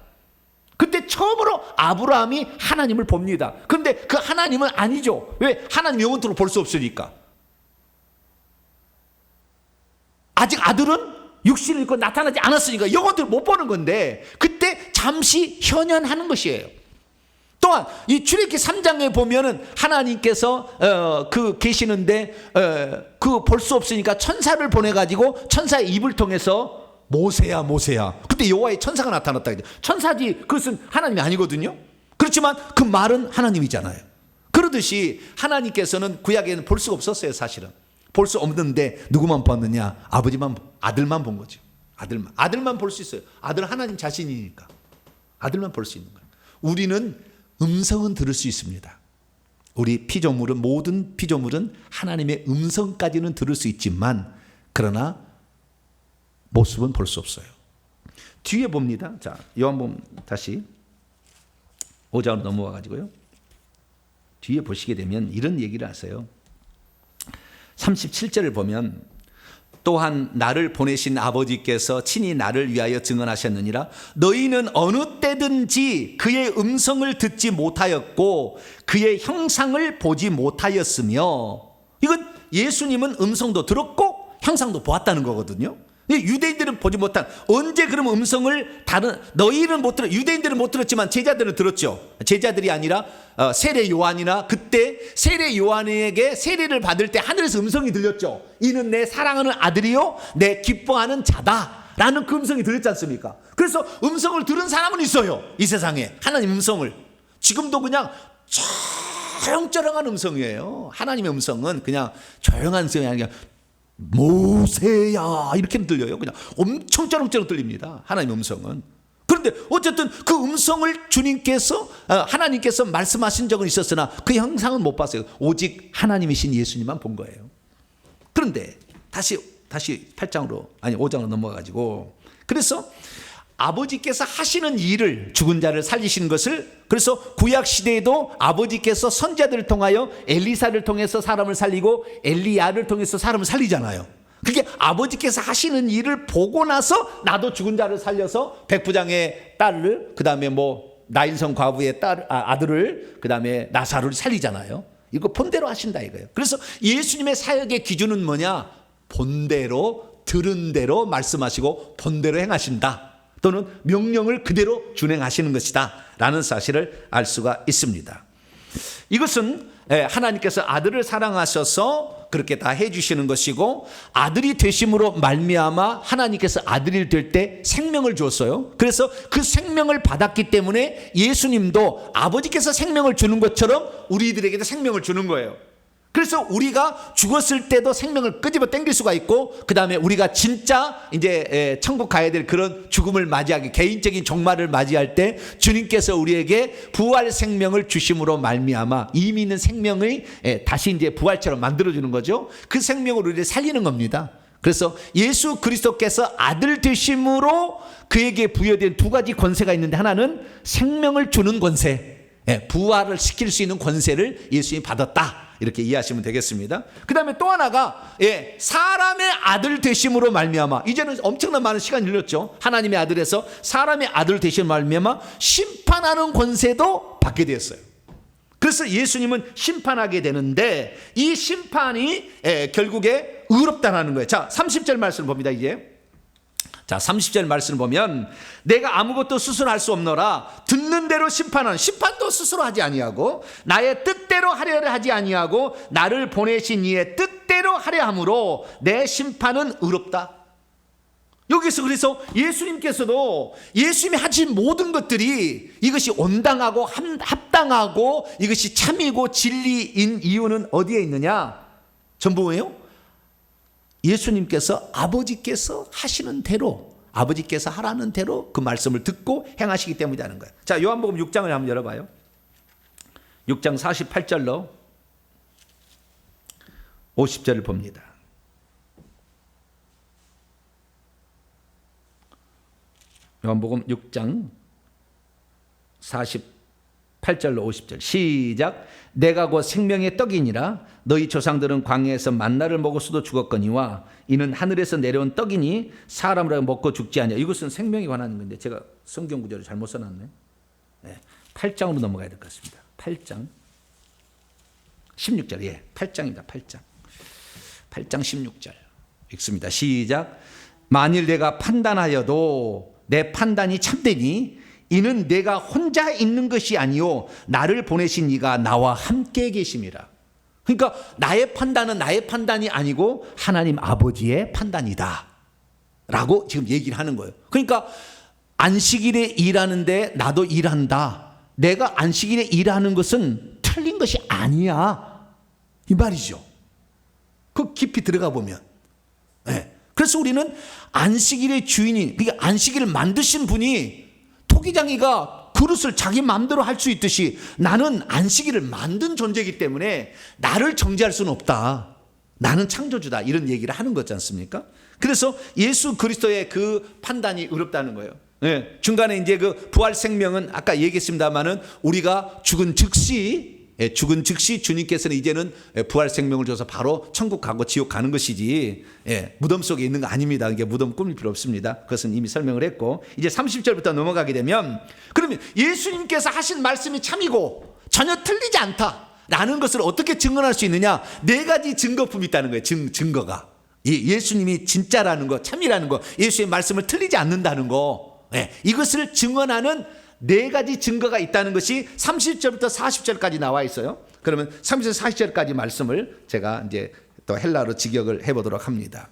그때 처음으로 아브라함이 하나님을 봅니다. 그런데 그 하나님은 아니죠. 왜? 하나님 영원토록 볼 수 없으니까. 아직 아들은 육신을 입고 나타나지 않았으니까 영원토록 못 보는 건데, 그때 잠시 현현하는 것이에요. 또한 이 출애굽기 3장에 보면은 하나님께서 계시는데 그 볼 수 없으니까 천사를 보내가지고 천사의 입을 통해서 모세야 모세야, 그때 여호와의 천사가 나타났다. 천사지 그것은 하나님이 아니거든요. 그렇지만 그 말은 하나님이잖아요. 그러듯이 하나님께서는 구약에는 볼 수가 없었어요. 사실은 볼 수 없는데 누구만 봤느냐? 아들만 본 거죠. 아들만 볼 수 있어요. 아들 하나님 자신이니까 아들만 볼 수 있는 거예요. 우리는 음성은 들을 수 있습니다. 우리 피조물은, 모든 피조물은 하나님의 음성까지는 들을 수 있지만 그러나 모습은 볼 수 없어요. 뒤에 봅니다. 자, 요한복음 다시 5장으로 넘어와 가지고요. 뒤에 보시게 되면 이런 얘기를 하세요. 37절을 보면, 또한 나를 보내신 아버지께서 친히 나를 위하여 증언하셨느니라. 너희는 어느 때든지 그의 음성을 듣지 못하였고 그의 형상을 보지 못하였으며, 이건 예수님은 음성도 들었고 형상도 보았다는 거거든요. 유대인들은 보지 못한, 언제 그럼 음성을 너희는 못 들었, 유대인들은 못 들었지만 제자들은 들었죠. 제자들이 아니라 세례 요한이나, 그때 세례 요한에게 세례를 받을 때 하늘에서 음성이 들렸죠. 이는 내 사랑하는 아들이요 내 기뻐하는 자다 라는 그 음성이 들렸지 않습니까? 그래서 음성을 들은 사람은 있어요. 이 세상에 하나님 음성을. 지금도 그냥 조용조용한 음성이에요. 하나님의 음성은 그냥 조용한 음성이 아니라 모세야 이렇게 들려요. 그냥 엄청 쩌렁쩌렁 들립니다. 하나님의 음성은. 그런데 어쨌든 그 음성을 주님께서, 하나님께서 말씀하신 적은 있었으나 그 형상은 못 봤어요. 오직 하나님이신 예수님만 본 거예요. 그런데 다시 5장으로 넘어가 가지고, 그래서 아버지께서 하시는 일을, 죽은 자를 살리시는 것을, 그래서 구약 시대에도 아버지께서 선지자들을 통하여 엘리사를 통해서 사람을 살리고 엘리야를 통해서 사람을 살리잖아요. 그게 아버지께서 하시는 일을 보고 나서 나도 죽은 자를 살려서 백부장의 딸을, 그 다음에 나인성 과부의 아들을, 그 다음에 나사로를 살리잖아요. 이거 본대로 하신다 이거예요. 그래서 예수님의 사역의 기준은 뭐냐? 본대로, 들은 대로 말씀하시고 본대로 행하신다, 또는 명령을 그대로 준행하시는 것이다 라는 사실을 알 수가 있습니다. 이것은 하나님께서 아들을 사랑하셔서 그렇게 다 해주시는 것이고, 아들이 되심으로 말미암아 하나님께서 아들이 될 때 생명을 주었어요. 그래서 그 생명을 받았기 때문에 예수님도 아버지께서 생명을 주는 것처럼 우리들에게도 생명을 주는 거예요. 그래서 우리가 죽었을 때도 생명을 끄집어 당길 수가 있고, 그 다음에 우리가 진짜 이제 천국 가야 될 그런 죽음을 맞이하기, 개인적인 종말을 맞이할 때 주님께서 우리에게 부활 생명을 주심으로 말미암아 이미 있는 생명을 다시 이제 부활처럼 만들어주는 거죠. 그 생명으로 우리를 살리는 겁니다. 그래서 예수 그리스도께서 아들 되심으로 그에게 부여된 두 가지 권세가 있는데, 하나는 생명을 주는 권세, 부활을 시킬 수 있는 권세를 예수님이 받았다, 이렇게 이해하시면 되겠습니다. 그 다음에 또 하나가 사람의 아들 되심으로 말미암아, 이제는 엄청난 많은 시간이 흘렀죠. 하나님의 아들에서 사람의 아들 되심으로 말미암아 심판하는 권세도 받게 되었어요. 그래서 예수님은 심판하게 되는데, 이 심판이 결국에 의롭다라는 거예요. 자, 30절 말씀을 봅니다. 이제 자, 30절 말씀을 보면, 내가 아무것도 스스로 할 수 없노라. 듣는 대로 심판하는, 심판도 스스로 하지 아니하고 나의 뜻대로 하려를 하지 아니하고 나를 보내신 이의 뜻대로 하려 함으로 내 심판은 의롭다. 여기서 그래서 예수님께서도 예수님이 하신 모든 것들이 이것이 온당하고 합당하고 이것이 참이고 진리인 이유는 어디에 있느냐? 전부 뭐예요? 예수님께서 아버지께서 하시는 대로, 아버지께서 하라는 대로 그 말씀을 듣고 행하시기 때문이라는 거예요. 자, 요한복음 6장을 한번 열어봐요. 6장 48절로 50절을 봅니다. 요한복음 6장 48절로 50절 시작. 내가 곧 생명의 떡이니라. 너희 조상들은 광야에서 만나를 먹었어도 죽었거니와 이는 하늘에서 내려온 떡이니 사람으로 먹고 죽지 아니하. 이것은 생명에 관한 건데 제가 성경 구절을 잘못 써놨네. 8장으로 넘어가야 될 것 같습니다. 8장 16절. 8장입니다. 8장 16절 읽습니다. 시작. 만일 내가 판단하여도 내 판단이 참되니 이는 내가 혼자 있는 것이 아니요 나를 보내신 이가 나와 함께 계심이라. 그러니까 나의 판단은 나의 판단이 아니고 하나님 아버지의 판단이다 라고 지금 얘기를 하는 거예요. 그러니까 안식일에 일하는데 나도 일한다. 내가 안식일에 일하는 것은 틀린 것이 아니야 이 말이죠. 그 깊이 들어가 보면. 그래서 우리는 안식일의 주인이, 그러니까 안식일을 만드신 분이 토기장이가 그릇을 자기 마음대로 할 수 있듯이 나는 안식일을 만든 존재이기 때문에 나를 정죄할 수는 없다. 나는 창조주다. 이런 얘기를 하는 거지 않습니까? 그래서 예수 그리스도의 그 판단이 어렵다는 거예요. 중간에 이제 그 부활 생명은 아까 얘기했습니다만은 우리가 죽은 즉시 주님께서는 이제는 부활 생명을 줘서 바로 천국 가고 지옥 가는 것이지 무덤 속에 있는 거 아닙니다. 이게 무덤 꾸밀 필요 없습니다. 그것은 이미 설명을 했고, 이제 30절부터 넘어가게 되면 그러면 예수님께서 하신 말씀이 참이고 전혀 틀리지 않다라는 것을 어떻게 증언할 수 있느냐? 네 가지 증거품이 있다는 거예요. 증거가 예수님이 진짜라는 거, 참이라는 거, 예수의 말씀을 틀리지 않는다는 거, 이것을 증언하는 네 가지 증거가 있다는 것이 30절부터 40절까지 나와 있어요. 그러면 30절 40절까지 말씀을 제가 이제 또 헬라어로 직역을 해보도록 합니다.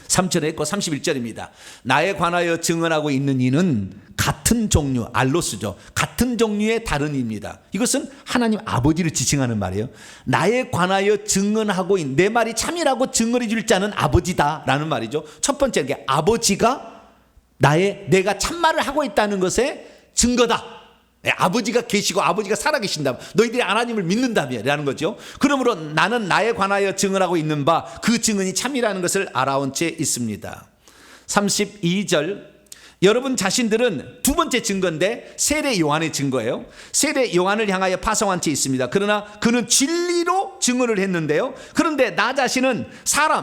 3절에 있고 31절입니다. 나에 관하여 증언하고 있는 이는 같은 종류, 알로스죠. 같은 종류의 다른 이입니다. 이것은 하나님 아버지를 지칭하는 말이에요. 나에 관하여 증언하고 있는, 내 말이 참이라고 증언해 줄 자는 아버지다라는 말이죠. 첫 번째, 게 아버지가 내가 참말을 하고 있다는 것에 증거다. 아버지가 계시고 아버지가 살아계신다. 너희들이 하나님을 믿는다며 라는 거죠. 그러므로 나는 나에 관하여 증언하고 있는 바 그 증언이 참이라는 것을 알아온 채 있습니다. 32절, 여러분 자신들은 두 번째 증거인데 세례 요한의 증거예요. 세례 요한을 향하여 파송한 채 있습니다. 그러나 그는 진리로 증언을 했는데요. 그런데 나 자신은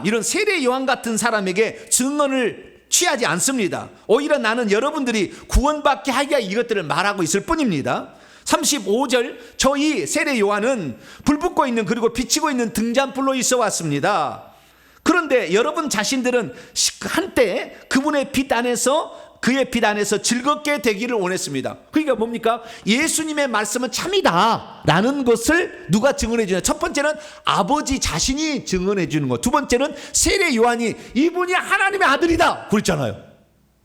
이런 세례 요한 같은 사람에게 증언을 취하지 않습니다. 오히려 나는 여러분들이 구원받게 하기 위해 이것들을 말하고 있을 뿐입니다. 35절, 저희 세례 요한은 불붙고 있는, 그리고 비치고 있는 등잔불로 있어 왔습니다. 그런데 여러분 자신들은 한때 그분의 빛 안에서, 그의 빛 안에서 즐겁게 되기를 원했습니다. 그러니까 뭡니까? 예수님의 말씀은 참이다 라는 것을 누가 증언해 주냐? 첫 번째는 아버지 자신이 증언해 주는 것, 두 번째는 세례 요한이 이분이 하나님의 아들이다 그랬잖아요.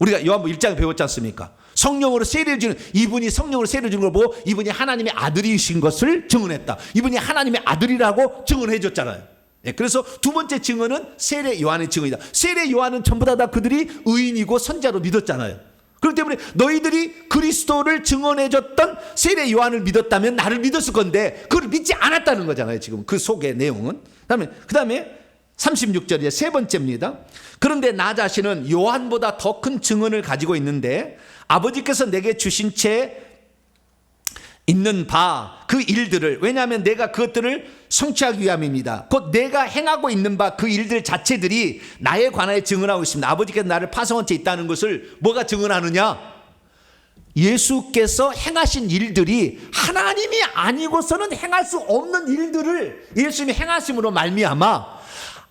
우리가 요한복음 1장에 배웠지 않습니까? 성령으로 세례를 주는, 이분이 성령으로 세례를 주는 걸 보고 이분이 하나님의 아들이신 것을 증언했다. 이분이 하나님의 아들이라고 증언해 줬잖아요. 그래서 두 번째 증언은 세례 요한의 증언이다. 세례 요한은 전부 다 그들이 의인이고 선자로 믿었잖아요. 그렇기 때문에 너희들이 그리스도를 증언해줬던 세례 요한을 믿었다면 나를 믿었을 건데 그걸 믿지 않았다는 거잖아요. 지금 그 속의 내용은. 그 다음에 36절이 세 번째입니다. 그런데 나 자신은 요한보다 더 큰 증언을 가지고 있는데 아버지께서 내게 주신 채 있는 바 그 일들을, 왜냐하면 내가 그것들을 성취하기 위함입니다. 곧 내가 행하고 있는 바 그 일들 자체들이 나에 관하여 증언하고 있습니다. 아버지께서 나를 파송한 채 있다는 것을 뭐가 증언하느냐? 예수께서 행하신 일들이 하나님이 아니고서는 행할 수 없는 일들을 예수님이 행하심으로 말미암아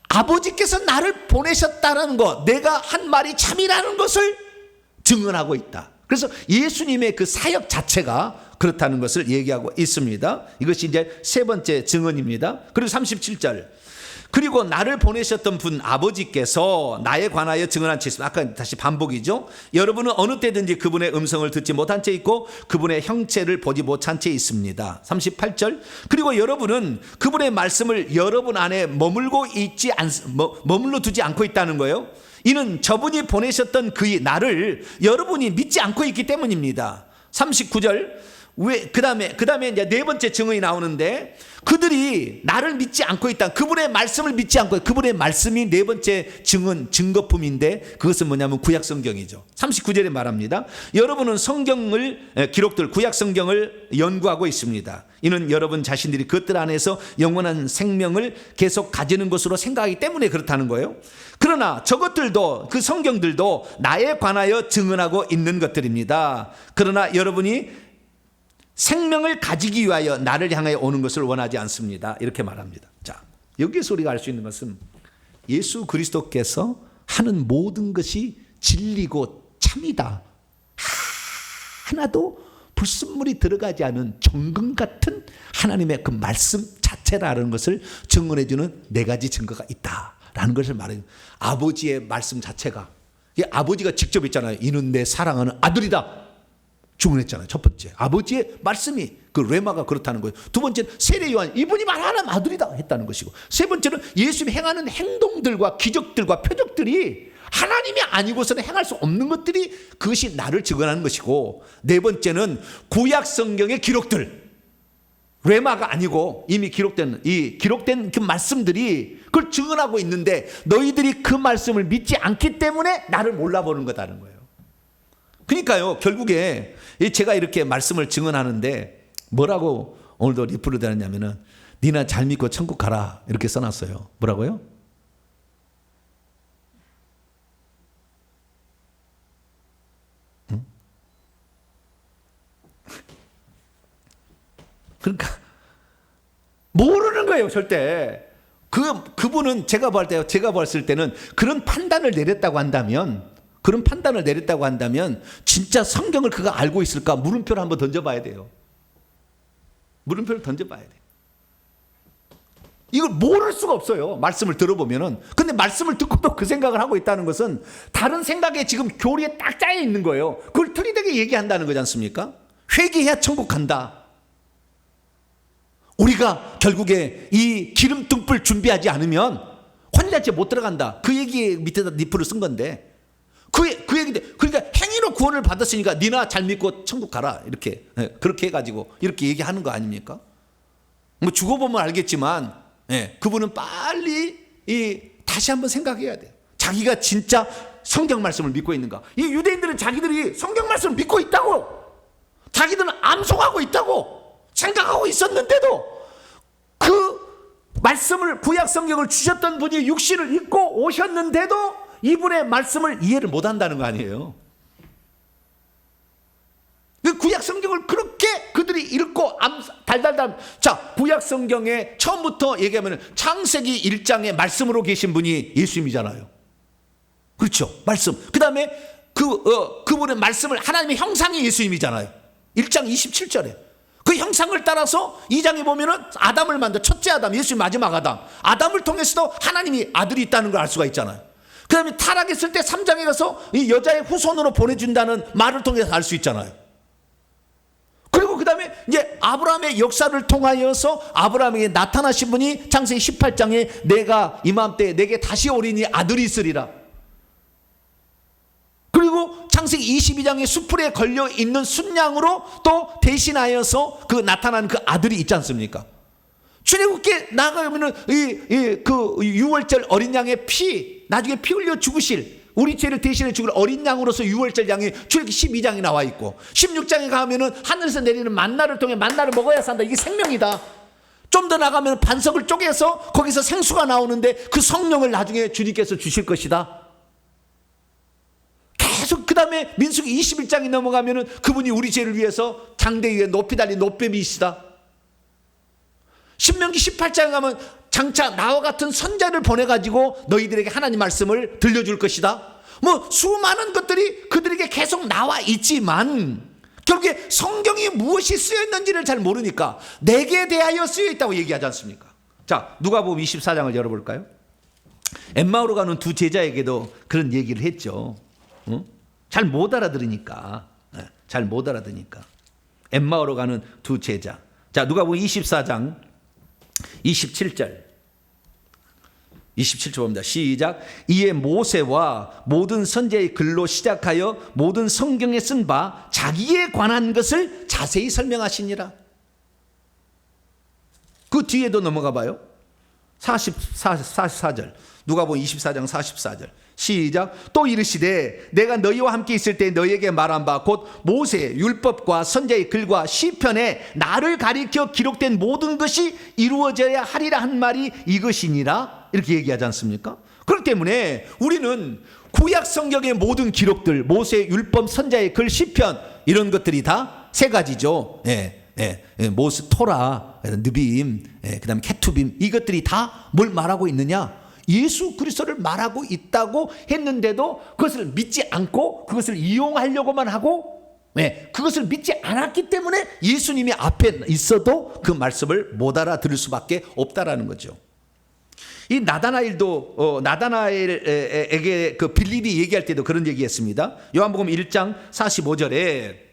아버지께서 나를 보내셨다는 것, 내가 한 말이 참이라는 것을 증언하고 있다. 그래서 예수님의 그 사역 자체가 그렇다는 것을 얘기하고 있습니다. 이것이 이제 세 번째 증언입니다. 그리고 37절, 그리고 나를 보내셨던 분 아버지께서 나에 관하여 증언한 채 있습니다. 아까 다시 반복이죠. 여러분은 어느 때든지 그분의 음성을 듣지 못한 채 있고 그분의 형체를 보지 못한 채 있습니다. 38절, 그리고 여러분은 그분의 말씀을 여러분 안에 머물러 두지 않고 있다는 거예요. 이는 저분이 보내셨던 그의 나를 여러분이 믿지 않고 있기 때문입니다. 39절, 그 다음에 이제 네 번째 증언이 나오는데 그들이 나를 믿지 않고 있다. 그분의 말씀을 믿지 않고, 그분의 말씀이 네 번째 증거품인데 그것은 뭐냐면 구약 성경이죠. 39절에 말합니다. 여러분은 기록들 구약 성경을 연구하고 있습니다. 이는 여러분 자신들이 그것들 안에서 영원한 생명을 계속 가지는 것으로 생각하기 때문에 그렇다는 거예요. 그러나 저것들도, 그 성경들도 나에 관하여 증언하고 있는 것들입니다. 그러나 여러분이 생명을 가지기 위하여 나를 향하여 오는 것을 원하지 않습니다. 이렇게 말합니다. 자, 여기에서 우리가 알 수 있는 것은 예수 그리스도께서 하는 모든 것이 진리고 참이다. 하나도 불순물이 들어가지 않은 정금 같은 하나님의 그 말씀 자체라는 것을 증언해 주는 네 가지 증거가 있다라는 것을 말해요. 아버지의 말씀 자체가, 아버지가 직접 했잖아요. 이는 내 사랑하는 아들이다 증언했잖아요. 첫 번째, 아버지의 말씀이 그 레마가 그렇다는 거예요. 두 번째는 세례 요한, 이분이 말하는 아들이다 했다는 것이고, 세 번째는 예수님이 행하는 행동들과 기적들과 표적들이 하나님이 아니고서는 행할 수 없는 것들이, 그것이 나를 증언하는 것이고, 네 번째는 구약 성경의 기록들, 레마가 아니고 이미 기록된 그 말씀들이 그걸 증언하고 있는데 너희들이 그 말씀을 믿지 않기 때문에 나를 몰라보는 거다는 거예요. 그러니까요, 결국에 제가 이렇게 말씀을 증언하는데 뭐라고 오늘도 리플을 달았냐면은, 니나 잘 믿고 천국 가라 이렇게 써놨어요. 뭐라고요? 그러니까 모르는 거예요, 절대. 그분은 제가 봤을 때는 그런 판단을 내렸다고 한다면 진짜 성경을 그가 알고 있을까? 물음표를 한번 던져봐야 돼요. 물음표를 던져봐야 돼요. 이걸 모를 수가 없어요, 말씀을 들어보면은. 근데 말씀을 듣고도 그 생각을 하고 있다는 것은 다른 생각에 지금 교리에 딱 짜여 있는 거예요. 그걸 틀리되게 얘기한다는 거지 않습니까? 회개해야 천국 간다. 우리가 결국에 이 기름 등불 준비하지 않으면 혼자체 못 들어간다. 그 얘기 밑에다 니프를 쓴 건데, 그 얘기인데, 그러니까 행위로 구원을 받았으니까 니나 잘 믿고 천국 가라 이렇게, 그렇게 해가지고 이렇게 얘기하는 거 아닙니까? 뭐 죽어보면 알겠지만, 그분은 빨리 다시 한번 생각해야 돼요. 자기가 진짜 성경 말씀을 믿고 있는가? 이 유대인들은 자기들이 성경 말씀을 믿고 있다고, 자기들은 암송하고 있다고 생각하고 있었는데도 그 말씀을, 구약 성경을 주셨던 분이 육신을 입고 오셨는데도 이분의 말씀을 이해를 못한다는 거 아니에요. 그 구약 성경을 그렇게 그들이 읽고 달달달. 자, 구약 성경에 처음부터 얘기하면 창세기 1장에 말씀으로 계신 분이 예수님이잖아요. 그렇죠, 말씀. 그 다음에 그분의 말씀을, 하나님의 형상이 예수님이잖아요. 1장 27절에 그 형상을 따라서 2장에 보면은 아담을 만든 첫째 아담, 예수님 마지막 아담, 아담을 통해서도 하나님이 아들이 있다는 걸 알 수가 있잖아요. 그 다음에 타락했을 때 3장에 가서 이 여자의 후손으로 보내준다는 말을 통해서 알 수 있잖아요. 그리고 그 다음에 이제 아브라함의 역사를 통하여서 아브라함에게 나타나신 분이 창세기 18장에 내가 이맘때 내게 다시 어린이 아들이 있으리라. 그리고 창세기 22장에 수풀에 걸려 있는 순양으로 또 대신하여서 그 나타난 그 아들이 있지 않습니까? 출애굽기에 나가면은 그 유월절 어린 양의 피, 나중에 피 흘려 죽으실, 우리 죄를 대신해 죽을 어린 양으로서 유월절 양이 출애굽기 12장에 나와 있고, 16장에 가면은 하늘에서 내리는 만나를 통해 만나를 먹어야 산다. 이게 생명이다. 좀 더 나가면 반석을 쪼개서 거기서 생수가 나오는데 그 성령을 나중에 주님께서 주실 것이다. 계속 그 다음에 민수기 21장에 넘어가면은 그분이 우리 죄를 위해서 장대 위에 높이 달린 높뱀이시다. 신명기 18장에 가면 장차 나와 같은 선자를 보내가지고 너희들에게 하나님 말씀을 들려줄 것이다. 뭐 수많은 것들이 그들에게 계속 나와 있지만 결국에 성경이 무엇이 쓰여있는지를 잘 모르니까 내게 대하여 쓰여있다고 얘기하지 않습니까? 자, 누가복음 24장을 열어볼까요? 엠마오로 가는 두 제자에게도 그런 얘기를 했죠. 잘 못 알아들으니까. 잘 못 알아들으니까. 엠마오로 가는 두 제자. 자, 누가복음 24장 27절. 27절 봅니다. 시작. 이에 모세와 모든 선지자의 글로 시작하여 모든 성경에 쓴 바 자기에 관한 것을 자세히 설명하시니라. 그 뒤에도 넘어가 봐요. 44절. 누가복음 24장 44절. 시작. 또 이르시되 내가 너희와 함께 있을 때 너희에게 말한 바 곧 모세 율법과 선지자의 글과 시편에 나를 가리켜 기록된 모든 것이 이루어져야 하리라 한 말이 이것이니라. 이렇게 얘기하지 않습니까? 그렇기 때문에 우리는 구약 성경의 모든 기록들, 모세 율법, 선지자의 글, 시편, 이런 것들이 다 세 가지죠. 모스 토라, 느빔, 그다음에 케투빔 이것들이 다 뭘 말하고 있느냐? 예수 그리스도를 말하고 있다고 했는데도 그것을 믿지 않고 그것을 이용하려고만 하고 그것을 믿지 않았기 때문에 예수님이 앞에 있어도 그 말씀을 못 알아들을 수밖에 없다라는 거죠. 이 나다나엘도 나다나엘에게 그 빌립이 얘기할 때도 그런 얘기했습니다. 요한복음 1장 45절에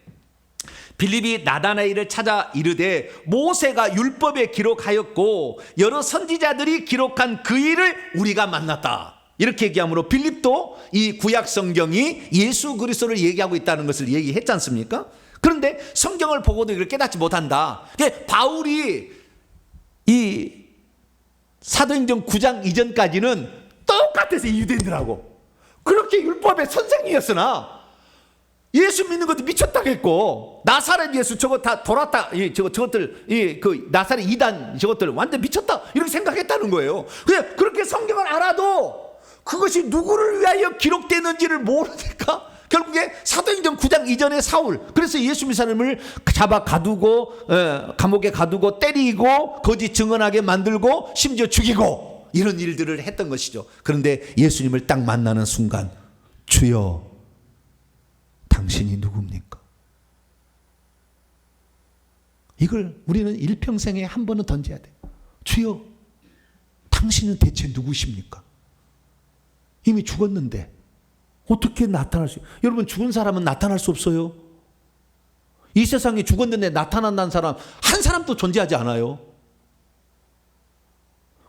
빌립이 나다나엘을 찾아 이르되 모세가 율법에 기록하였고 여러 선지자들이 기록한 그 일을 우리가 만났다. 이렇게 얘기하므로 빌립도 이 구약 성경이 예수 그리스도를 얘기하고 있다는 것을 얘기했지 않습니까? 그런데 성경을 보고도 이걸 깨닫지 못한다. 바울이 이 사도행전 9장 이전까지는 똑같아서 유대인들하고 그렇게 율법의 선생이었으나 예수 믿는 것도 미쳤다겠고 나사렛 예수 저거 다 돌았다 저것들 그 나사렛 이단 저것들 완전 미쳤다 이렇게 생각했다는 거예요. 그렇게 성경을 알아도 그것이 누구를 위하여 기록되는지를 모르니까 결국에 사도행전 9장 이전에 사울, 그래서 예수 믿는 사람을 잡아 가두고 감옥에 가두고 때리고 거짓 증언하게 만들고 심지어 죽이고 이런 일들을 했던 것이죠. 그런데 예수님을 딱 만나는 순간 주여 당신이 누굽니까? 이걸 우리는 일평생에 한 번은 던져야 돼요. 주여 당신은 대체 누구십니까? 이미 죽었는데 어떻게 나타날 수? 여러분 죽은 사람은 나타날 수 없어요. 이 세상에 죽었는데 나타난다는 사람 한 사람도 존재하지 않아요.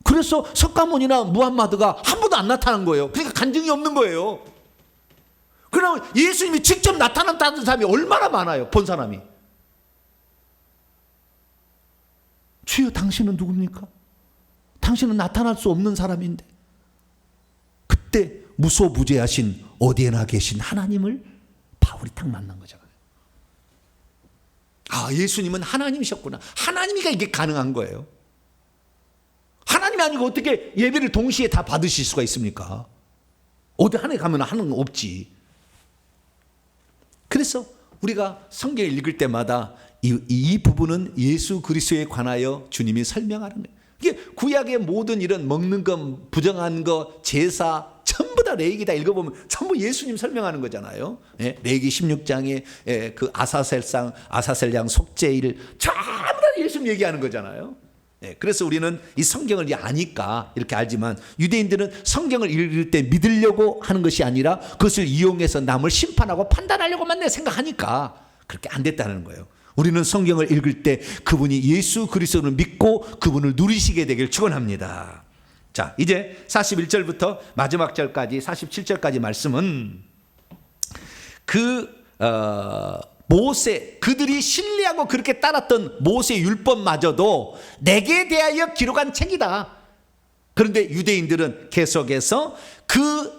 그래서 석가모니나 무함마드가 한 번도 안 나타난 거예요. 그러니까 간증이 없는 거예요. 그러면 예수님이 직접 나타났다는 사람이 얼마나 많아요. 본 사람이. 주여 당신은 누굽니까? 당신은 나타날 수 없는 사람인데. 그때 무소부재하신 어디에나 계신 하나님을 바울이 딱 만난 거잖아요. 아, 예수님은 하나님이셨구나. 하나님이니까 이게 가능한 거예요. 하나님이 아니고 어떻게 예배를 동시에 다 받으실 수가 있습니까? 어디 하나에 가면 하는 거 없지. 그래서 우리가 성경을 읽을 때마다 이 부분은 예수 그리스도에 관하여 주님이 설명하는 거예요. 이게 구약의 모든 이런 먹는 것, 부정한 것, 제사 전부 다 레위기 다 읽어보면 전부 예수님 설명하는 거잖아요. 레위기 16장에 그 아사셀양 속죄일 전부 다 예수님 얘기하는 거잖아요. 그래서 우리는 이 성경을 아니까 이렇게 알지만 유대인들은 성경을 읽을 때 믿으려고 하는 것이 아니라 그것을 이용해서 남을 심판하고 판단하려고만 생각하니까 그렇게 안 됐다는 거예요. 우리는 성경을 읽을 때 그분이 예수 그리스도를 믿고 그분을 누리시게 되길 축원합니다. 자, 이제 41절부터 마지막 절까지 47절까지 말씀은 모세, 그들이 신뢰하고 그렇게 따랐던 모세 율법마저도 내게 대하여 기록한 책이다. 그런데 유대인들은 계속해서 그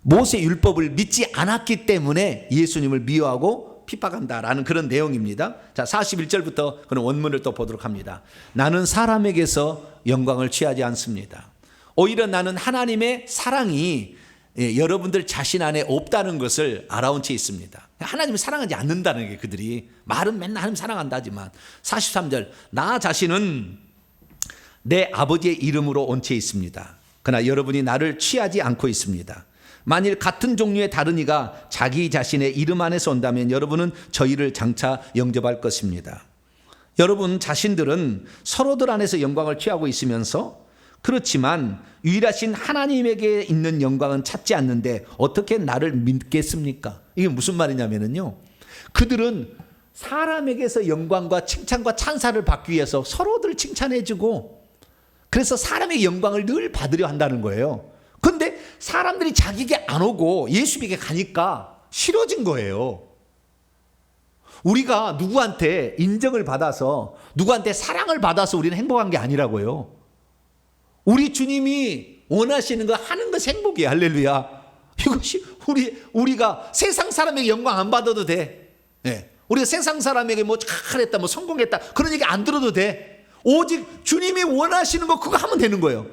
모세 율법을 믿지 않았기 때문에 예수님을 미워하고 핍박한다라는 그런 내용입니다. 자, 41절부터 그런 원문을 또 보도록 합니다. 나는 사람에게서 영광을 취하지 않습니다. 오히려 나는 하나님의 사랑이 여러분들 자신 안에 없다는 것을 알아온 채 있습니다. 하나님을 사랑하지 않는다는 게 그들이 말은 맨날 하나님 사랑한다 하지만 43절 나 자신은 내 아버지의 이름으로 온 채 있습니다. 그러나 여러분이 나를 취하지 않고 있습니다. 만일 같은 종류의 다른 이가 자기 자신의 이름 안에서 온다면 여러분은 저희를 장차 영접할 것입니다. 여러분 자신들은 서로들 안에서 영광을 취하고 있으면서 그렇지만 유일하신 하나님에게 있는 영광은 찾지 않는데 어떻게 나를 믿겠습니까? 이게 무슨 말이냐면요. 그들은 사람에게서 영광과 칭찬과 찬사를 받기 위해서 서로들 칭찬해주고 그래서 사람의 영광을 늘 받으려 한다는 거예요. 그런데 사람들이 자기에게 안 오고 예수님에게 가니까 싫어진 거예요. 우리가 누구한테 인정을 받아서 누구한테 사랑을 받아서 우리는 행복한 게 아니라고요. 우리 주님이 원하시는 거 하는 것이 행복이에요. 할렐루야. 이것이 우리가 세상 사람에게 영광 안 받아도 돼. 우리가 세상 사람에게 뭐 잘했다, 뭐 성공했다 그런 얘기 안 들어도 돼. 오직 주님이 원하시는 거 그거 하면 되는 거예요.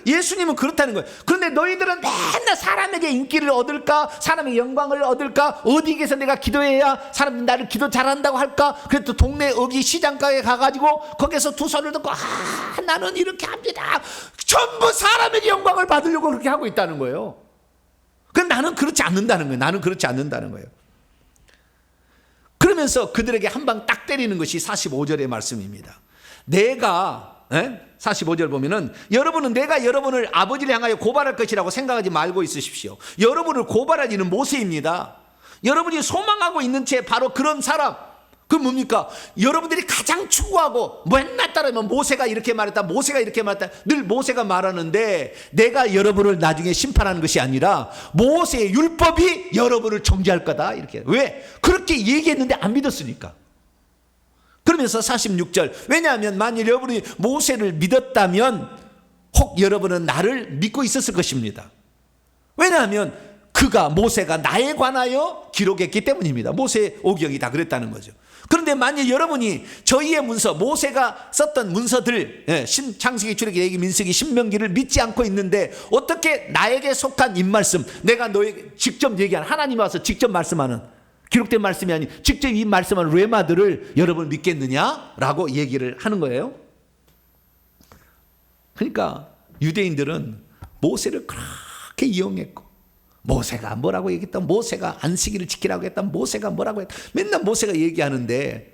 예수님은 그렇다는 거예요. 그런데 너희들은 맨날 사람에게 인기를 얻을까, 사람의 영광을 얻을까, 어디에서 내가 기도해야 사람들이 나를 기도 잘한다고 할까. 그래서 또 동네 어기 시장가에 가가지고 거기서 두 손을 듣고 나는 이렇게 합니다. 전부 사람에게 영광을 받으려고 그렇게 하고 있다는 거예요. 그럼 나는 그렇지 않는다는 거예요. 나는 그렇지 않는다는 거예요. 그러면서 그들에게 한 방 딱 때리는 것이 45절의 말씀입니다. 내가 45절 보면은 여러분은 내가 여러분을 아버지를 향하여 고발할 것이라고 생각하지 말고 있으십시오. 여러분을 고발할 이는 모세입니다. 여러분이 소망하고 있는 채 바로 그런 사람, 그 뭡니까? 여러분들이 가장 추구하고 맨날 따르면 모세가 이렇게 말했다, 모세가 이렇게 말했다, 늘 모세가 말하는데 내가 여러분을 나중에 심판하는 것이 아니라 모세의 율법이 여러분을 정죄할 거다 이렇게. 왜? 그렇게 얘기했는데 안 믿었으니까. 그러면서 46절, 왜냐하면 만일 여러분이 모세를 믿었다면 혹 여러분은 나를 믿고 있었을 것입니다. 왜냐하면 그가 모세가 나에 관하여 기록했기 때문입니다. 모세 오경이 다 그랬다는 거죠. 그런데 만일 여러분이 저희의 문서, 모세가 썼던 문서들, 창세기, 출애굽기, 레위기, 민수기, 신명기를 믿지 않고 있는데 어떻게 나에게 속한 입말씀, 내가 너에게 직접 얘기한, 하나님 와서 직접 말씀하는, 기록된 말씀이 아닌 직접 이 말씀하는 레마들을 여러분 믿겠느냐라고 얘기를 하는 거예요. 그러니까 유대인들은 모세를 그렇게 이용했고, 모세가 뭐라고 얘기했다, 모세가 안식일을 지키라고 했다, 모세가 뭐라고 했다, 맨날 모세가 얘기하는데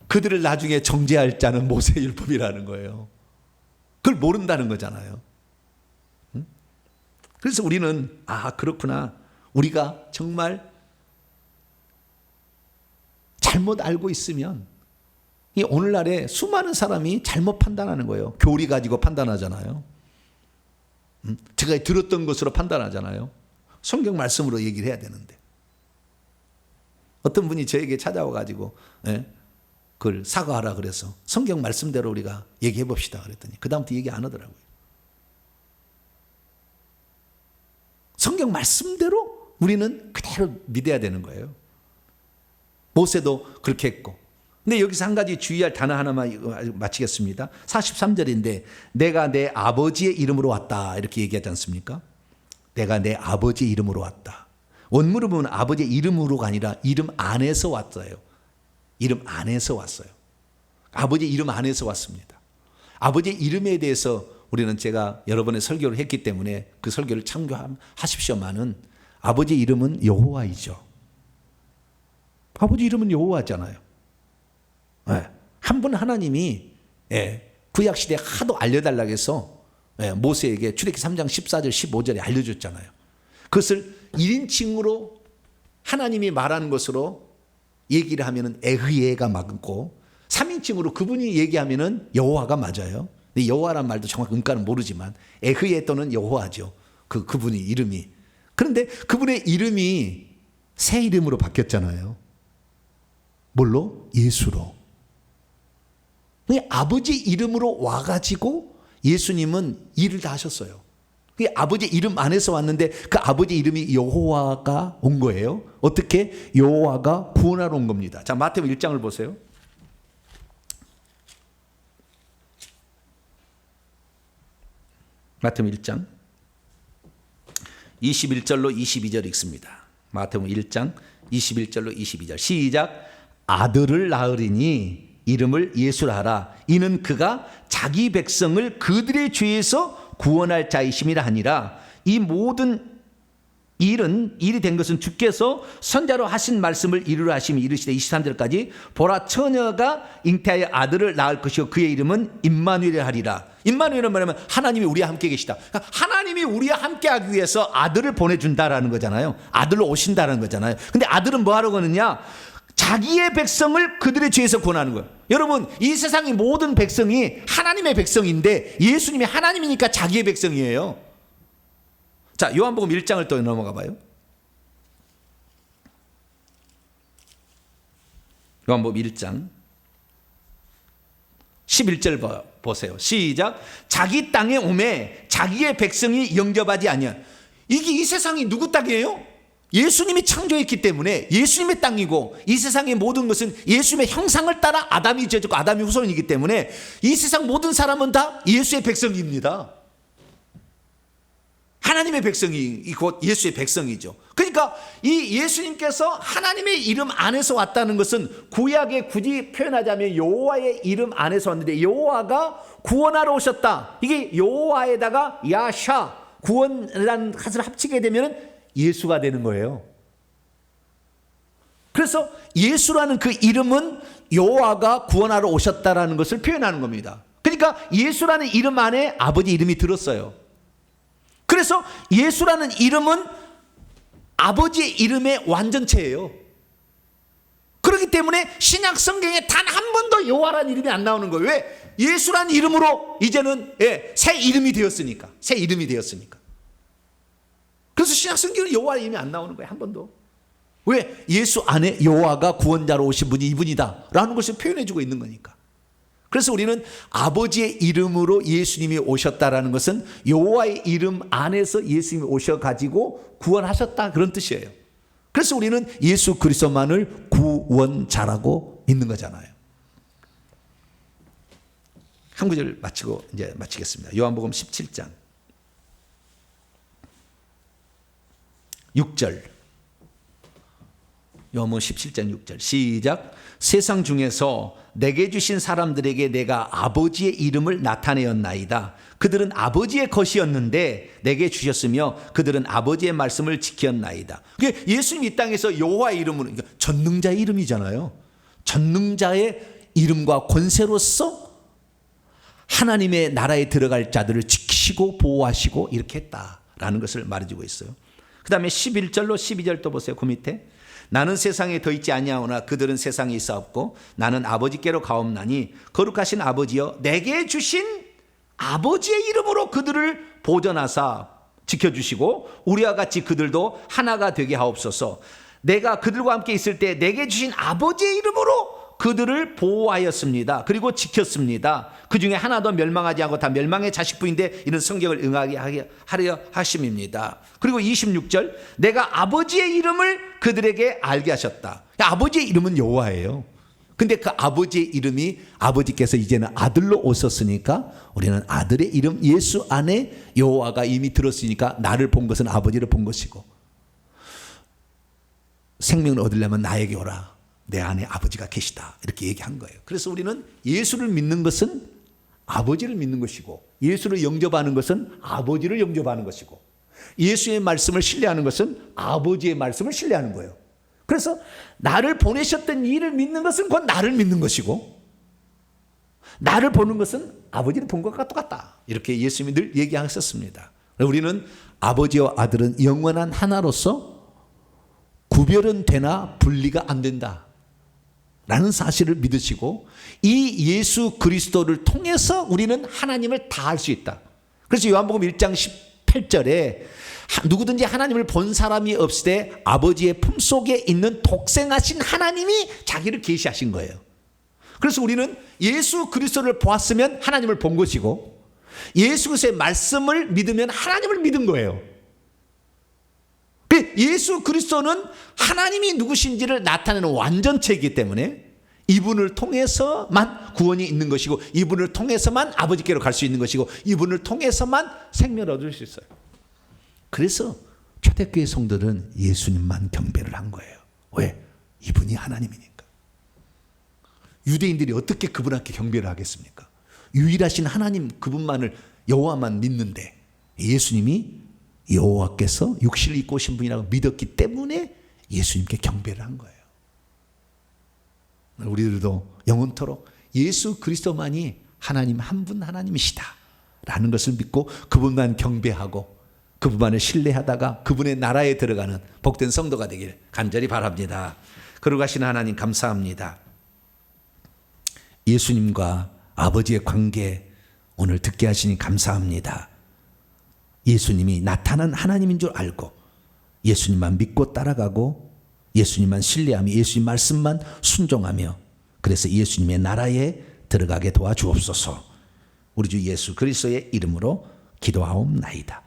그들을 나중에 정죄할 자는 모세의 율법이라는 거예요. 그걸 모른다는 거잖아요. 그래서 우리는 그렇구나, 우리가 정말 잘못 알고 있으면 이 오늘날에 수많은 사람이 잘못 판단하는 거예요. 교리 가지고 판단하잖아요. 제가 들었던 것으로 판단하잖아요. 성경 말씀으로 얘기를 해야 되는데 어떤 분이 저에게 찾아와가지고 그걸 사과하라 그래서 성경 말씀대로 우리가 얘기해 봅시다 그랬더니 그 다음부터 얘기 안 하더라고요. 성경 말씀대로 우리는 그대로 믿어야 되는 거예요. 모세도 그렇게 했고. 근데 여기서 한 가지 주의할 단어 하나만 마치겠습니다. 43절인데 내가 내 아버지의 이름으로 왔다 이렇게 얘기하지 않습니까? 내가 내 아버지의 이름으로 왔다. 원문을 보면 아버지의 이름으로가 아니라 이름 안에서 왔어요. 이름 안에서 왔어요. 아버지의 이름 안에서 왔습니다. 아버지의 이름에 대해서 우리는 제가 여러 번의 설교를 했기 때문에 그 설교를 참고하십시오만은 아버지의 이름은 여호와이죠. 아버지 이름은 여호와잖아요. 한 분 하나님이 구약시대에 하도 알려달라고 해서 모세에게 출애굽기 3장 14절 15절에 알려줬잖아요. 그것을 1인칭으로 하나님이 말하는 것으로 얘기를 하면 에흐예가 맞고 3인칭으로 그분이 얘기하면 여호와가 맞아요. 근데 여호와란 말도 정확히 음가는 모르지만 에흐예 또는 여호와죠. 그분이 이름이. 그런데 그분의 이름이 새 이름으로 바뀌었잖아요. 뭘로? 예수로. 아버지 이름으로 와가지고 예수님은 일을 다 하셨어요. 아버지 이름 안에서 왔는데 그 아버지 이름이 여호와가 온 거예요. 어떻게? 여호와가 구원하러 온 겁니다. 자, 마태복음 1장을 보세요. 마태복음 1장 21절로 22절 읽습니다. 마태복음 1장 21절로 22절 시작. 아들을 낳으리니 이름을 예수라 하라. 이는 그가 자기 백성을 그들의 죄에서 구원할 자이심이라 하니라. 이 모든 일이 된 것은 주께서 선자로 하신 말씀을 이루라 하심이 이르시되 23절까지 보라 처녀가 잉태하여 아들을 낳을 것이요 그의 이름은 임마누엘이라 하리라. 임마누엘은 뭐냐면 하나님이 우리와 함께 계시다. 그러니까 하나님이 우리와 함께 하기 위해서 아들을 보내준다라는 거잖아요. 아들로 오신다는 거잖아요. 근데 아들은 뭐 하러 가느냐? 자기의 백성을 그들의 죄에서 구원하는 거예요. 여러분, 이 세상의 모든 백성이 하나님의 백성인데 예수님이 하나님이니까 자기의 백성이에요. 자, 요한복음 1장을 또 넘어가 봐요. 요한복음 1장 11절 보세요. 시작. 자기 땅에 오매 자기의 백성이 영접하지 아니하. 이게 이 세상이 누구 땅이에요? 예수님이 창조했기 때문에 예수님의 땅이고 이 세상의 모든 것은 예수님의 형상을 따라 아담이 지어졌고 아담의 후손이기 때문에 이 세상 모든 사람은 다 예수의 백성입니다. 하나님의 백성이 곧 예수의 백성이죠. 그러니까 이 예수님께서 하나님의 이름 안에서 왔다는 것은 구약에 굳이 표현하자면 여호와의 이름 안에서 왔는데 여호와가 구원하러 오셨다. 이게 여호와에다가 야샤 구원이라는 것을 합치게 되면 예수가 되는 거예요. 그래서 예수라는 그 이름은 여호와가 구원하러 오셨다라는 것을 표현하는 겁니다. 그러니까 예수라는 이름 안에 아버지 이름이 들었어요. 그래서 예수라는 이름은 아버지의 이름의 완전체예요. 그렇기 때문에 신약 성경에 단 한 번도 여호와라는 이름이 안 나오는 거예요. 왜? 예수라는 이름으로 이제는 새 이름이 되었으니까. 새 이름이 되었으니까. 그래서 신약 성경은 여호와의 이름이 안 나오는 거예요. 한 번도. 왜? 예수 안에 여호와가 구원자로 오신 분이 이분이다 라는 것을 표현해 주고 있는 거니까. 그래서 우리는 아버지의 이름으로 예수님이 오셨다라는 것은 여호와의 이름 안에서 예수님이 오셔가지고 구원하셨다 그런 뜻이에요. 그래서 우리는 예수 그리스도만을 구원자라고 믿는 거잖아요. 한 구절 마치고 이제 마치겠습니다. 요한복음 17장 6절. 요한복음 17장 6절 시작. 세상 중에서 내게 주신 사람들에게 내가 아버지의 이름을 나타내었나이다. 그들은 아버지의 것이었는데 내게 주셨으며 그들은 아버지의 말씀을 지켰나이다. 예수님 이 땅에서 여호와의 이름으로, 그러니까 전능자의 이름이잖아요. 전능자의 이름과 권세로서 하나님의 나라에 들어갈 자들을 지키시고 보호하시고 이렇게 했다라는 것을 말해주고 있어요. 그 다음에 11절로 12절 또 보세요. 그 밑에 나는 세상에 더 있지 아니하오나 그들은 세상에 있사옵고 나는 아버지께로 가옵나니 거룩하신 아버지여 내게 주신 아버지의 이름으로 그들을 보존하사 지켜주시고 우리와 같이 그들도 하나가 되게 하옵소서. 내가 그들과 함께 있을 때 내게 주신 아버지의 이름으로 그들을 보호하였습니다. 그리고 지켰습니다. 그 중에 하나도 멸망하지 않고 다 멸망의 자식부인데 이는 성경을 응하게 하려 하심입니다. 그리고 26절 내가 아버지의 이름을 그들에게 알게 하셨다. 아버지의 이름은 여호와예요. 근데 그 아버지의 이름이 아버지께서 이제는 아들로 오셨으니까 우리는 아들의 이름 예수 안에 여호와가 이미 들었으니까 나를 본 것은 아버지를 본 것이고 생명을 얻으려면 나에게 오라. 내 안에 아버지가 계시다. 이렇게 얘기한 거예요. 그래서 우리는 예수를 믿는 것은 아버지를 믿는 것이고 예수를 영접하는 것은 아버지를 영접하는 것이고 예수의 말씀을 신뢰하는 것은 아버지의 말씀을 신뢰하는 거예요. 그래서 나를 보내셨던 이를 믿는 것은 곧 나를 믿는 것이고 나를 보는 것은 아버지를 본 것과 똑같다. 이렇게 예수님이 늘 얘기하셨습니다. 우리는 아버지와 아들은 영원한 하나로서 구별은 되나 분리가 안 된다 라는 사실을 믿으시고 이 예수 그리스도를 통해서 우리는 하나님을 다 알 수 있다. 그래서 요한복음 1장 18절에 누구든지 하나님을 본 사람이 없을 때 아버지의 품속에 있는 독생하신 하나님이 자기를 계시하신 거예요. 그래서 우리는 예수 그리스도를 보았으면 하나님을 본 것이고 예수 그리스도의 말씀을 믿으면 하나님을 믿은 거예요. 예수 그리스도는 하나님이 누구신지를 나타내는 완전체이기 때문에 이분을 통해서만 구원이 있는 것이고 이분을 통해서만 아버지께로 갈 수 있는 것이고 이분을 통해서만 생명을 얻을 수 있어요. 그래서 초대교회 성도들은 예수님만 경배를 한 거예요. 왜? 이분이 하나님이니까. 유대인들이 어떻게 그분 앞에 경배를 하겠습니까? 유일하신 하나님 그분만을 여호와만 믿는데 예수님이 여호와께서 육신을 입고 오신 분이라고 믿었기 때문에 예수님께 경배를 한 거예요. 우리들도 영원토록 예수 그리스도만이 하나님 한 분 하나님이시다 라는 것을 믿고 그분만 경배하고 그분만을 신뢰하다가 그분의 나라에 들어가는 복된 성도가 되길 간절히 바랍니다. 거룩하신 하나님 감사합니다. 예수님과 아버지의 관계 오늘 듣게 하시니 감사합니다. 예수님이 나타난 하나님인 줄 알고 예수님만 믿고 따라가고 예수님만 신뢰하며 예수님 말씀만 순종하며 그래서 예수님의 나라에 들어가게 도와주옵소서. 우리 주 예수 그리스도의 이름으로 기도하옵나이다.